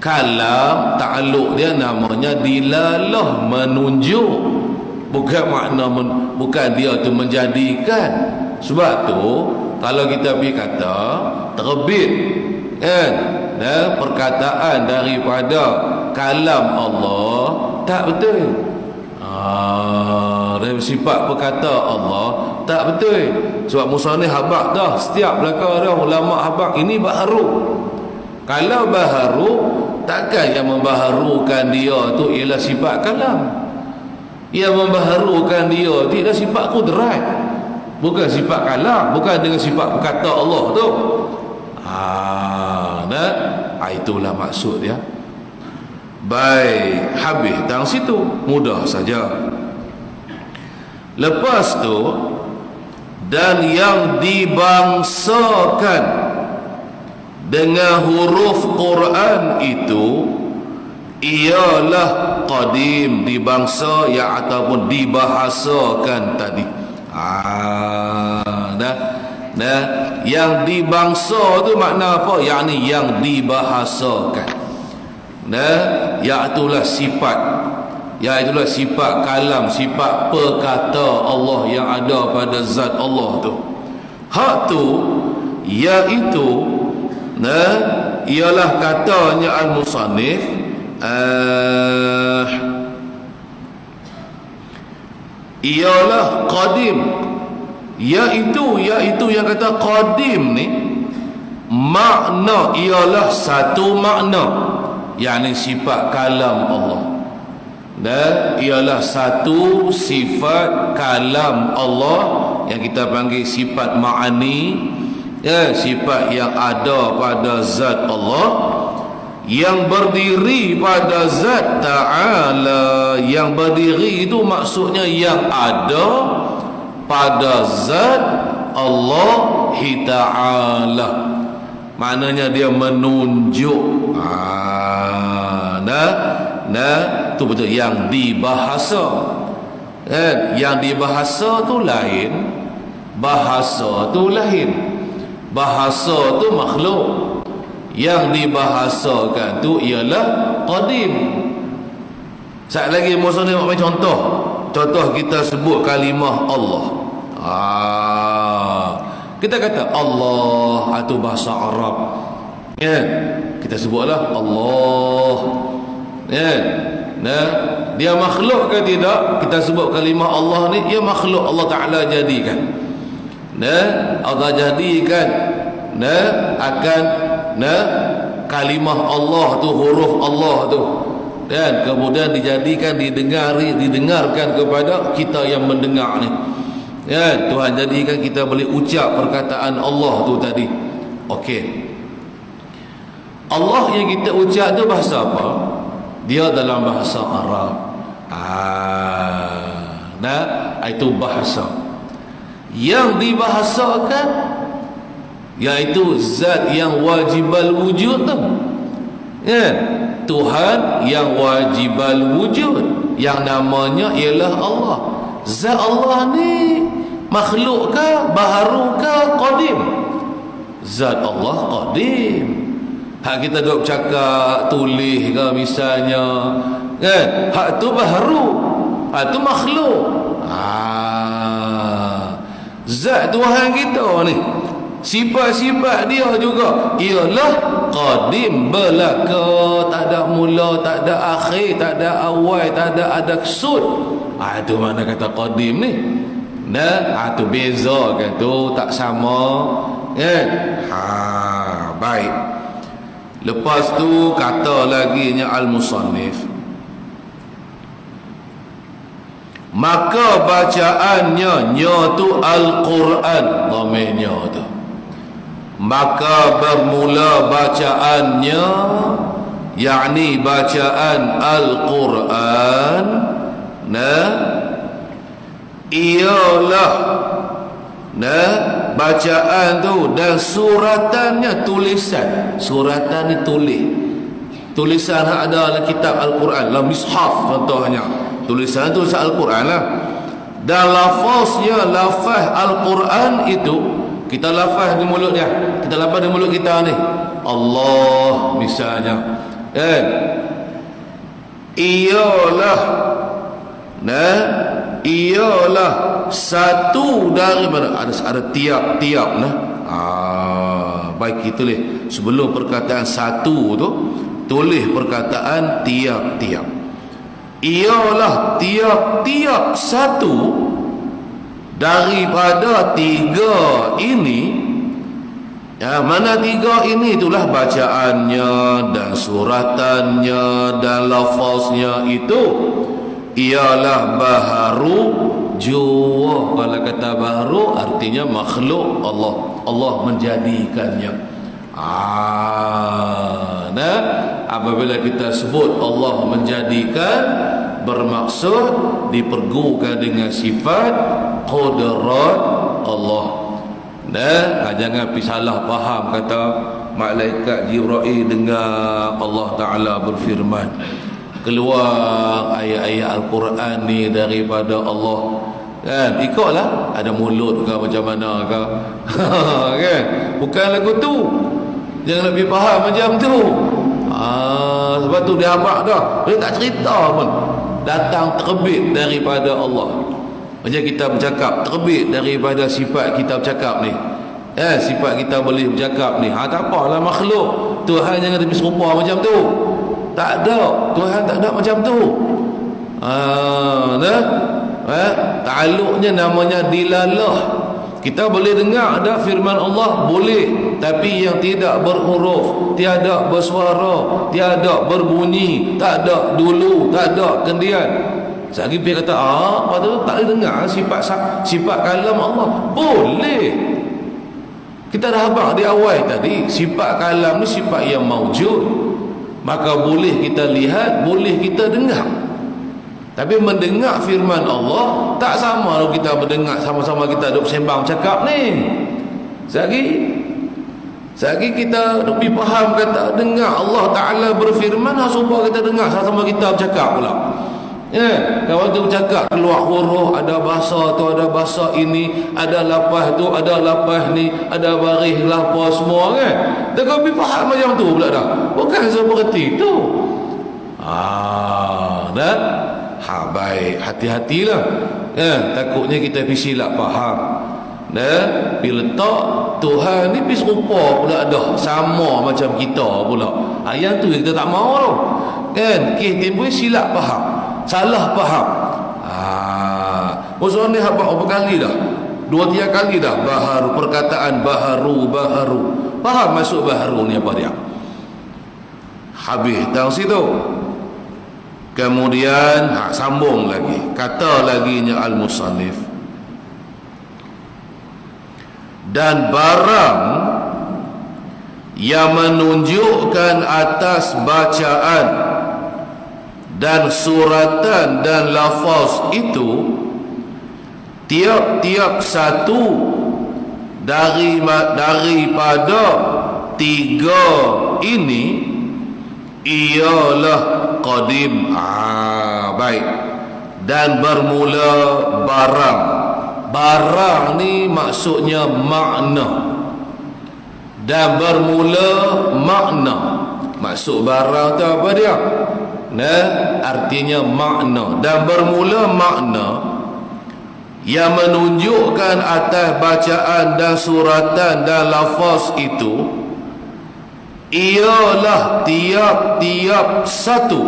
Kalam takluk dia namanya dilalah, menunjuk. Bukan makna bukan dia tu menjadikan. Sebab tu kalau kita pergi kata terbit kan, dan perkataan daripada kalam Allah tak betul. Dari sifat perkata Allah tak betul. Sebab musannif habaq dah, setiap belaka dah ulama habaq ini baharu. Kalau baharu, takkan yang membaharukan dia tu ialah sifat kalam. Yang membaharukan dia tu ialah sifat kudrat, bukan sifat kalam, bukan dengan sifat perkata Allah tu. Itulah maksud dia. Baik, habis tang situ, mudah saja. Lepas tu, dan yang dibangsakan dengan huruf Quran itu ialah qadim, dibangsa ya ataupun dibahasakan tadi. Yang dibangsa tu makna apa? Yakni yang dibahasakan. Iaitulah sifat, iaitulah sifat kalam, sifat perkata Allah yang ada pada zat Allah tu. Hak tu iaitu ialah katanya al-musannif ialah qadim, iaitu yang kata qadim ni makna ialah satu makna, yakni sifat kalam Allah, dan ialah satu sifat kalam Allah yang kita panggil sifat ma'ani, sifat yang ada pada zat Allah, yang berdiri pada zat Ta'ala. Yang berdiri itu maksudnya yang ada pada zat Allah Ta'ala, maknanya dia menunjuk. Tu betul yang dibahasa kan? Yang dibahasa tu lain, bahasa tu lain. Bahasa tu makhluk, yang dibahasakan tu ialah qadim. Sat lagi musannif buat contoh. Contoh kita sebut kalimah Allah. Kita kata Allah itu bahasa Arab. Kita sebutlah Allah. Dia makhluk ke tidak? Kita sebut kalimah Allah ni, ia makhluk Allah Ta'ala jadikan. Allah jadikan akan kalimah Allah tu, huruf Allah tu, dan kemudian dijadikan, didengarkan kepada kita yang mendengar ni. Tuhan jadikan kita boleh ucap perkataan Allah tu tadi. Okey, Allah yang kita ucap tu bahasa apa? Dia dalam bahasa Arab. Nah, itu bahasa. Yang dibahasakan yaitu zat yang wajibal wujud tu. Ya, Tuhan yang wajibal wujud, yang namanya ialah Allah. Zat Allah ni makhluk ke, baharu ke, qadim? Zat Allah qadim. Hak kita duk cakap tulis ke misalnya, kan? Hak tu baharu, hak tu makhluk. Zat Tuhan kita ni, sifat-sifat dia juga ialah qadim, belaka, tak ada mula, tak ada akhir, tak ada awal, tak ada kesud. Itu mana kata qadim ni. Nah, tu beza kan, tu tak sama kan. Baik. Lepas tu kata lagi nya al-musannif, maka bacaannya tu Al-Quran, dhamirnya tu. Maka bermula bacaannya, yakni bacaan Al-Quran, ialah bacaan tu, dan suratannya tulisan. Suratan ni tulisan ada dalam kitab Al-Quran, dalam mishaf contohnya, tulisan Al-Quran lah. Dan lafaznya, lafaz Al-Quran itu kita lafaz di mulut dia, kita lafaz di mulut kita ni, Allah misalnya, kan? Ialah satu daripada ada tiap-tiap baik kita tulis sebelum perkataan satu tu, tulis perkataan tiap-tiap. Ialah tiap-tiap satu daripada tiga ini. Mana tiga ini? Itulah bacaannya dan suratannya dan lafaznya itu ialah baharu jua. Kalau kata baharu artinya makhluk Allah menjadikannya. Nah, apabila kita sebut Allah menjadikan, bermaksud dipergunakan dengan sifat qudrat Allah. Nah, jangan pergi salah faham kata malaikat Jibril dengar Allah Ta'ala berfirman, keluar ayat-ayat Al-Quran ni daripada Allah, kan? Ikutlah, ada mulut ke macam mana ke kan? Bukan lagu tu, jangan lebih faham macam tu. Sebab tu dia habaq dah, dia tak cerita pun, datang terbit daripada Allah. Macam kita bercakap, terbit daripada sifat kita bercakap ni. Sifat kita boleh bercakap ni, tak apalah makhluk. Tuhan jangan lebih serupa macam tu. Tak ada, Tuhan tak ada macam tu. Ta'alluqnya namanya dilalah. Kita boleh dengar ada firman Allah, boleh, tapi yang tidak berhuruf, tiada bersuara, tiada berbunyi, tak ada dulu, tak ada kendian. Sagi dia kata, apa tu tak boleh dengar sifat kalam Allah. Boleh. Kita dah habaq di awal tadi, sifat kalam ni sifat yang maujud. Maka boleh kita lihat, boleh kita dengar. Tapi mendengar firman Allah tak sama kalau kita mendengar sama-sama kita duduk sembang cakap ni. Sagi kita lebih faham kata dengar Allah Ta'ala berfirman, supaya kita dengar sama-sama kita bercakap pula. Kalau tu bercakap keluar huruf, ada bahasa tu, ada bahasa ini, ada lapah tu, ada lapah ni, ada baris lapah semua kan. Dan kau lebih faham macam tu pula dah. Bukan seperti tu. Baik, hati-hatilah. Takutnya kita silap faham. Bila letak Tuhan ni pergi serupa pula dah, sama macam kita pula. Yang tu kita tak mahu tu. Kan? Timbul silap faham, salah faham. Musuh ni habaq berapa kali dah? 2-3 kali dah baharu, perkataan baharu. Faham masuk baharu ni apa dia? Habis dari situ. Kemudian sambung lagi, kata laginya al-musannif, dan barang yang menunjukkan atas bacaan dan suratan dan lafaz itu tiap-tiap satu daripada tiga ini ialah qadim. Baik. Dan bermula barang ni maksudnya makna, dan bermula makna. Maksud barang tu apa dia? Artinya makna. Dan bermula makna yang menunjukkan atas bacaan dan suratan dan lafaz itu ialah tiap-tiap satu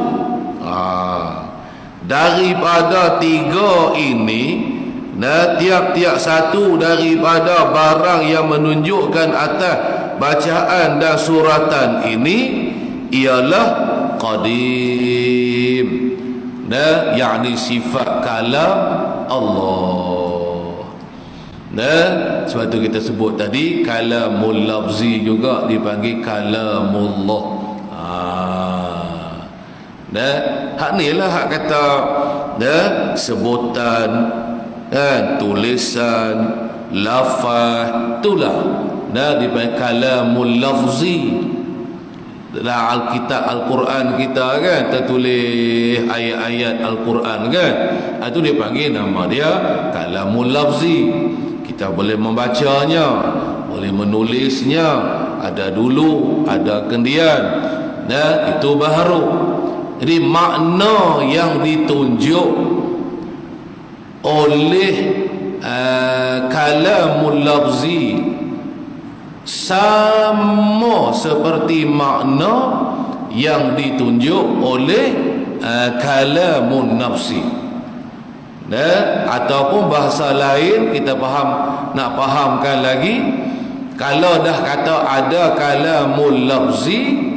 daripada tiga ini. Tiap-tiap satu daripada barang yang menunjukkan atas bacaan dan suratan ini ialah qadim. Yakni sifat kalam Allah. Sebab tu kita sebut tadi kalamul lafzi juga dipanggil kalamullah. Hak ni lah hak kata sebutan, tulisan, lafaz, itulah dipanggil kalamul lafzi. Dalam Alkitab Al-Quran kita kan tertulis ayat-ayat Al-Quran kan, itu dia panggil nama dia kalamul lafzi. Kita boleh membacanya, boleh menulisnya, ada dulu, ada kemudian, itu baharu. Jadi makna yang ditunjuk oleh kalamul lafzi sama seperti makna yang ditunjuk oleh kalamun nafsi. Ataupun bahasa lain kita nak fahamkan lagi, kalau dah kata ada kalamul lafzi,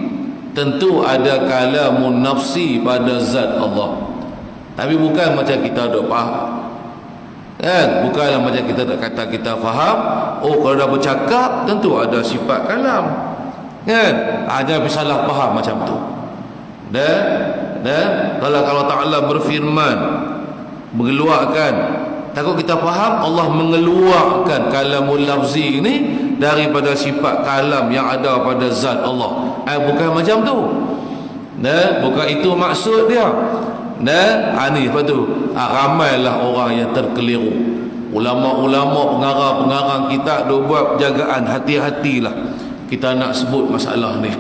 tentu ada kalamun nafsi pada zat Allah. Tapi bukan macam kita dok faham kan, bukanlah macam kita tak kata kita faham, kalau dah bercakap tentu ada sifat kalam kan. Jangan salah faham macam tu. Kalau Ta'ala berfirman, mengeluarkan, takut kita faham Allah mengeluarkan kalamul lafzi ini daripada sifat kalam yang ada pada zat Allah. Bukan macam tu. Bukan itu maksud dia. Ni lepas tu ramailah orang yang terkeliru. Ulama-ulama, pengarang-pengarang kita duk buat penjagaan, hati-hatilah kita nak sebut masalah ni.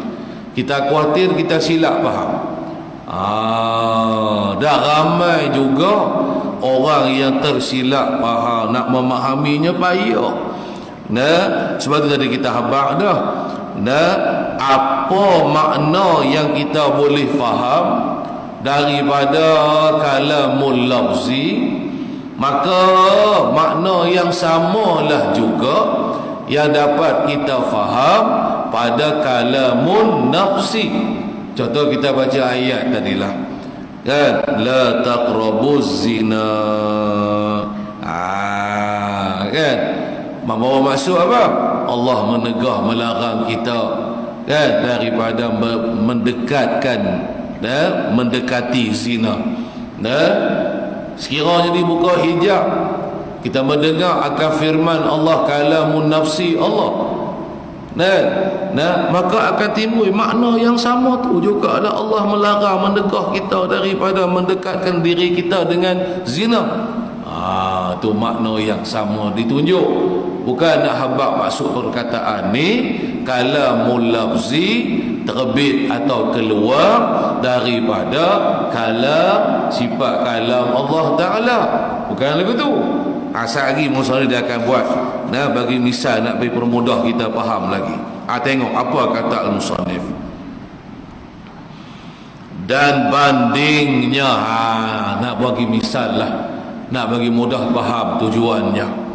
Kita khawatir kita silap faham. Dah ramai juga orang yang tersilap faham, nak memahaminya payah. Sebab tu tadi kita habaq dah. Apa makna yang kita boleh faham daripada kalamul lafzi, maka makna yang samalah juga yang dapat kita faham pada kalamun nafsi. Contoh kita baca ayat tadilah kan, la taqrabuz zina, kan, membawa maksud apa? Allah menegah, melarang kita kan daripada mendekati zina. Sekiranya dibuka hijab, kita mendengar akan firman Allah, kalamun nafsi Allah, maka akan timbul makna yang sama tu juga lah. Allah melarang, mendekah kita daripada mendekatkan diri kita dengan zina. Tu makna yang sama ditunjuk. Bukan nak habaq maksud perkataan ni kalamul lafzi terbit atau keluar daripada kalam, sifat kalam Allah Ta'ala. Bukan lagu tu. Asal lagi Musonif dia akan buat bagi misal, nak bagi permudah kita faham lagi. Tengok apa kata Al-Musonif. Dan bandingnya, nak bagi misal lah, nak bagi mudah faham tujuannya.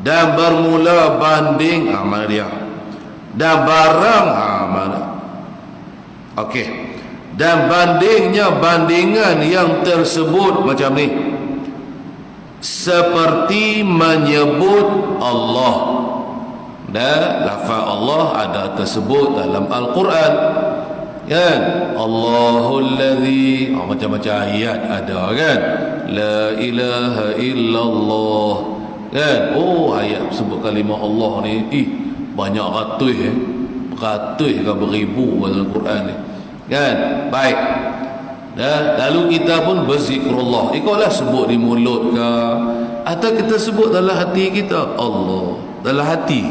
Dan bermula banding, mana dia? Dan barang, mana? Okey. Dan bandingnya, bandingan yang tersebut macam ni, seperti menyebut Allah. Dan lafaz Allah ada tersebut dalam Al-Quran kan? Allahul ladzi, macam-macam ayat ada kan? La ilaha illallah kan? Oh, ayat sebut kalimah Allah ni banyak ratus ratus ke beribu dalam Quran ni kan? Baik. Lalu kita pun berzikrullah, ikutlah sebut di mulut ke atau kita sebut dalam hati kita. Allah dalam hati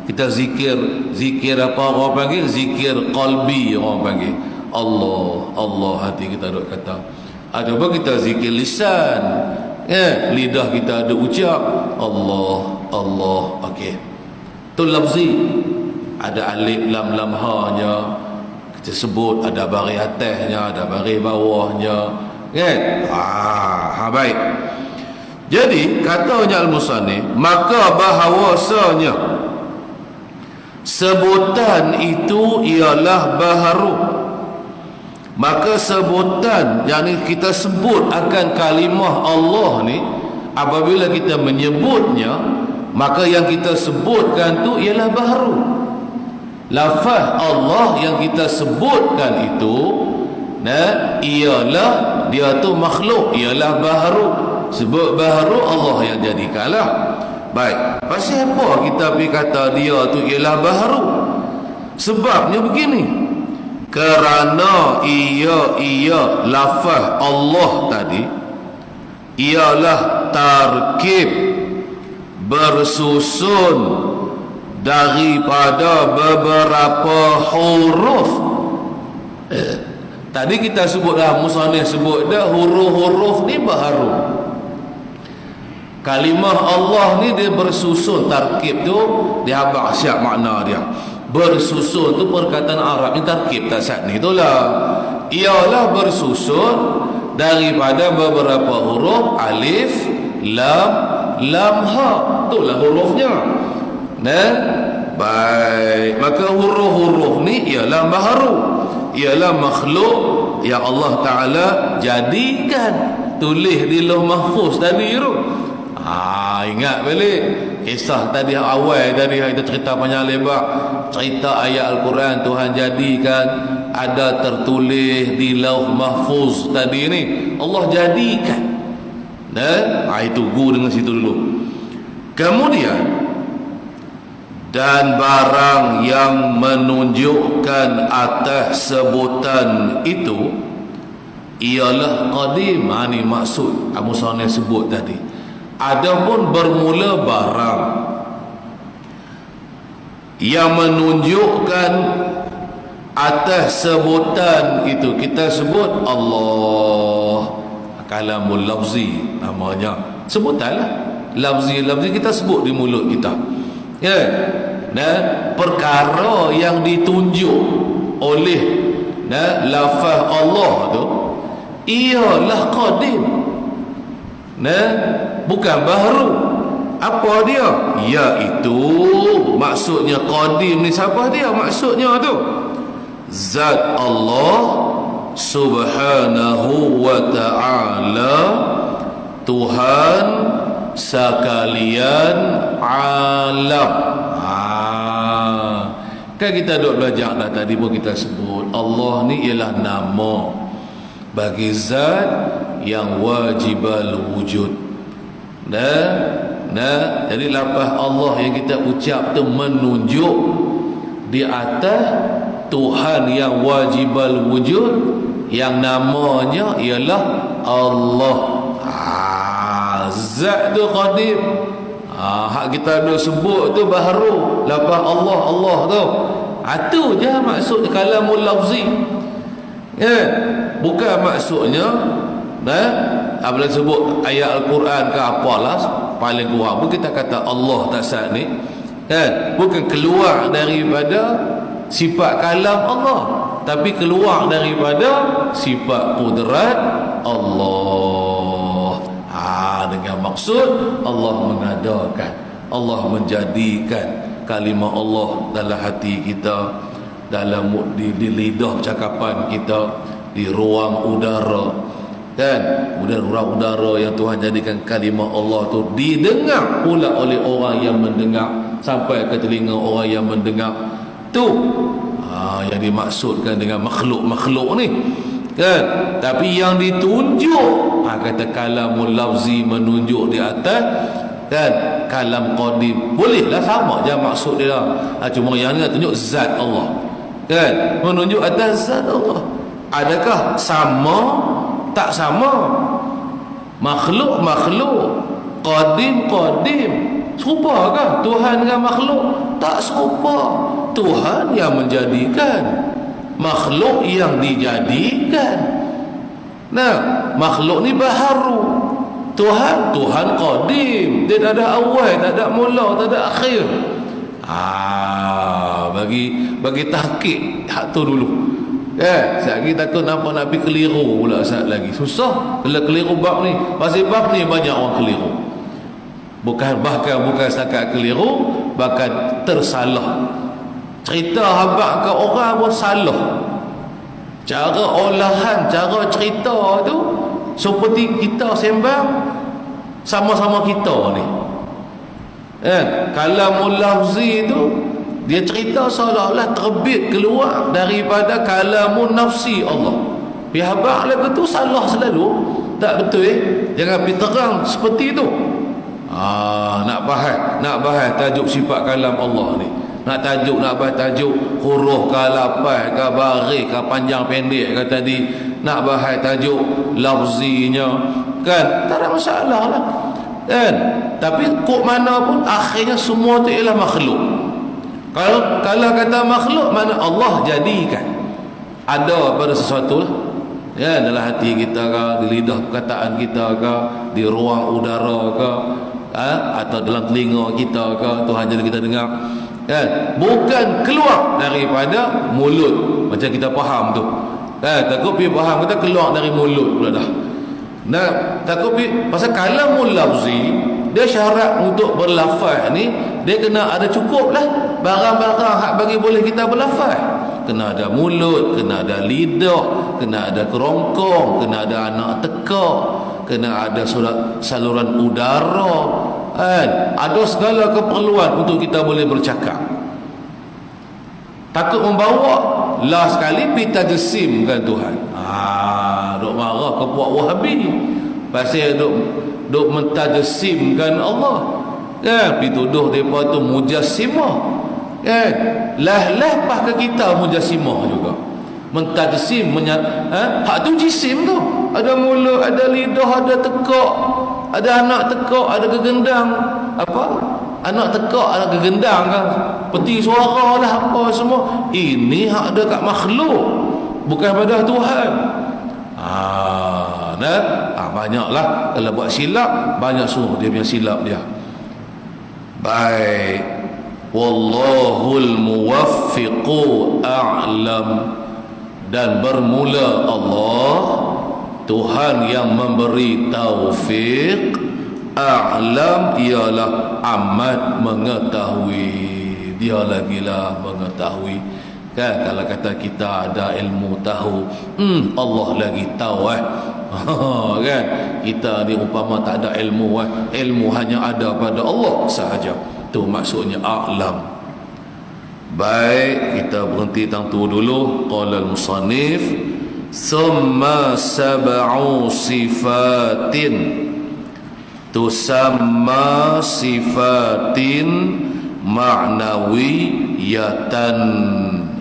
kita zikir apa orang panggil, zikir qalbi orang panggil. Allah hati kita duk kata. Ataupun kita zikir lisan, lidah kita ada ucap Allah. Okey, tu lafzi. Ada alif lam lam ha nya kita sebut, ada baris atasnya, ada baris bawahnya kan? Baik. Jadi katanya al-musannif, maka bahawasanya sebutan itu ialah baharu. Maka sebutan yang kita sebut akan kalimah Allah ni, apabila kita menyebutnya, maka yang kita sebutkan tu ialah baharu. Lafaz Allah yang kita sebutkan itu ialah dia tu makhluk, ialah baharu. Sebut baharu Allah yang jadikanlah. Baik, pasal apa kita pergi kata dia tu ialah baharu? Sebabnya begini, kerana ia lafaz Allah tadi ialah tarkib bersusun daripada beberapa huruf. Tadi kita sebut dah, musannif sebut dah, huruf-huruf ni baharu. Kalimah Allah ni dia bersusun, tarkib tu dia habaq siap makna dia. Bersusun tu perkataan Arab ni tarkib tasad ni itulah. Ialah bersusun daripada beberapa huruf, alif, lam, ha. Itulah hurufnya. Baik, maka huruf-huruf ni ialah baharu, ialah makhluk yang Allah Ta'ala jadikan, tulis di Lauh Mahfuz tadi tu. Ingat balik kisah tadi awal tadi kita cerita panjang lebar, cerita ayat Al-Quran Tuhan jadikan ada tertulis di Lauh Mahfuz tadi ni, Allah jadikan. Itu guru dengan situ dulu. Kemudian, dan barang yang menunjukkan atas sebutan itu ialah qadim. Ini maksud musannif sebut tadi. Adapun bermula barang yang menunjukkan atas sebutan itu, kita sebut Allah, kalamul lafzi namanya, sebutanlah lafzi kita sebut di mulut kita. Perkara yang ditunjuk oleh lafaz Allah tu ialah qadim, bukan baharu. Apa dia? Iaitu maksudnya qadim ni, siapa dia maksudnya tu? Zat Allah subhanahu wa ta'ala, Tuhan sekalian alam. Kan kita duk belajar dah, tadi pun kita sebut Allah ni ialah nama bagi zat yang wajibal wujud. Jadi lafaz Allah yang kita ucap tu menunjuk di atas Tuhan yang wajibal wujud, yang namanya ialah Allah. Zat tu qadim. Hak kita duk sebut tu baharu, lafaz Allah tu. Itu je maksud kalamul lafzi. Bukan maksudnya apabila sebut ayat Al-Quran ke apalah, paling kurang pun kita kata Allah tasad ni bukan keluar daripada sifat kalam Allah, tapi keluar daripada sifat kudrat Allah. Dengan maksud Allah mengadakan, Allah menjadikan kalimah Allah dalam hati kita, dalam di lidah cakapan kita, di ruang udara, kemudian ruang udara yang Tuhan jadikan kalimah Allah tu didengar pula oleh orang yang mendengar, sampai ke telinga orang yang mendengar tu. Yang dimaksudkan dengan makhluk-makhluk ni kan. Tapi yang ditunjuk kata kalamul lafzi, menunjuk di atas kan. Kalam qadim bolehlah sama je maksud dia cuma yang ni tunjuk zat Allah kan, menunjuk atas zat Allah. Adakah sama? Tak sama. Makhluk qadim serupa kah Tuhan dengan makhluk? Tak serupa. Tuhan yang menjadikan, makhluk yang dijadikan. Nah, makhluk ni baharu. Tuhan qadim, dia tak ada awal, tak ada mula, tak ada akhir. Bagi tahqiq hak tu dulu. Sekejap lagi takut nampak Nabi keliru pula saat lagi. Susah kalau keliru bab ni. Pasal bab ni banyak orang keliru. Bahkan setakat keliru, bahkan tersalah. Cerita habaq ke orang pun salah. Cara olahan, cara cerita tu seperti kita sembang sama-sama kita ni. Kalamul lafzi tu dia cerita seolah-olah terbit keluar daripada kalamun nafsi Allah. Pihak lagu tu salah selalu. Tak betul Jangan pergi terang seperti itu. Nak bahas tajuk sifat kalam Allah ni. Nak bahas tajuk huruf ke lapan ke baris ke panjang pendek ke tadi. Nak bahas tajuk lafzinya kan, tak ada masalah lah kan. Tapi kok mana pun akhirnya semua tu ialah makhluk. Kalau kata makhluk, mana Allah jadikan ada pada sesuatu lah dalam hati kita ke, di lidah perkataan kita ke, di ruang udara ke, atau dalam telinga kita ke, Tuhan jadi kita dengar kan. Bukan keluar daripada mulut macam kita faham tu takut pergi faham kita keluar dari mulut pula dah. Takut pergi pasal kalamul lafzi, dia syarat untuk berlafaz ni dia kena ada cukup lah barang-barang hak bagi boleh kita berlafaz. Kena ada mulut, kena ada lidah, kena ada kerongkong, kena ada anak tekak, kena ada saluran udara kan. Ada segala keperluan untuk kita boleh bercakap. Takut membawa lah sekali pita jesimkan Tuhan. Duk marah ke puak Wahabi pasal duk mentajesimkan Allah kan. Pergi tuduh mereka tu mujassimah kan. Lah ke kita mujassimah juga. Mentajesim hak tu jisim tu. Ada mulut, ada lidah, ada tekak, ada anak tekak, ada kegendang. Anak tekak, ada kegendang kan. Peti suara lah apa semua. Ini hak ada kat makhluk, bukan pada Tuhan. Banyaklah kalau buat silap, banyak suruh dia punya silap dia. Baik, wallahul muwaffiqu a'lam. Dan bermula Allah, Tuhan yang memberi taufik. A'lam ialah amat mengetahui. Dia lagilah mengetahui kan. Kalau kata kita ada ilmu tahu, Allah lagi tahu kan. Kita ni umpama tak ada ilmu ilmu hanya ada pada Allah sahaja. Tu maksudnya a'lam. Baik, kita berhenti tang tu dulu. Qala al-musannif thumma sab'u sifatin tusamma sifatin ma'nawiyatan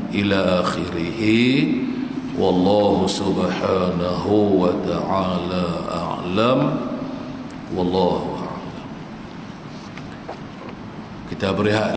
ila akhirih. Wallahu subhanahu wa ta'ala a'lam. Wallahu a'lam. Kita berehat.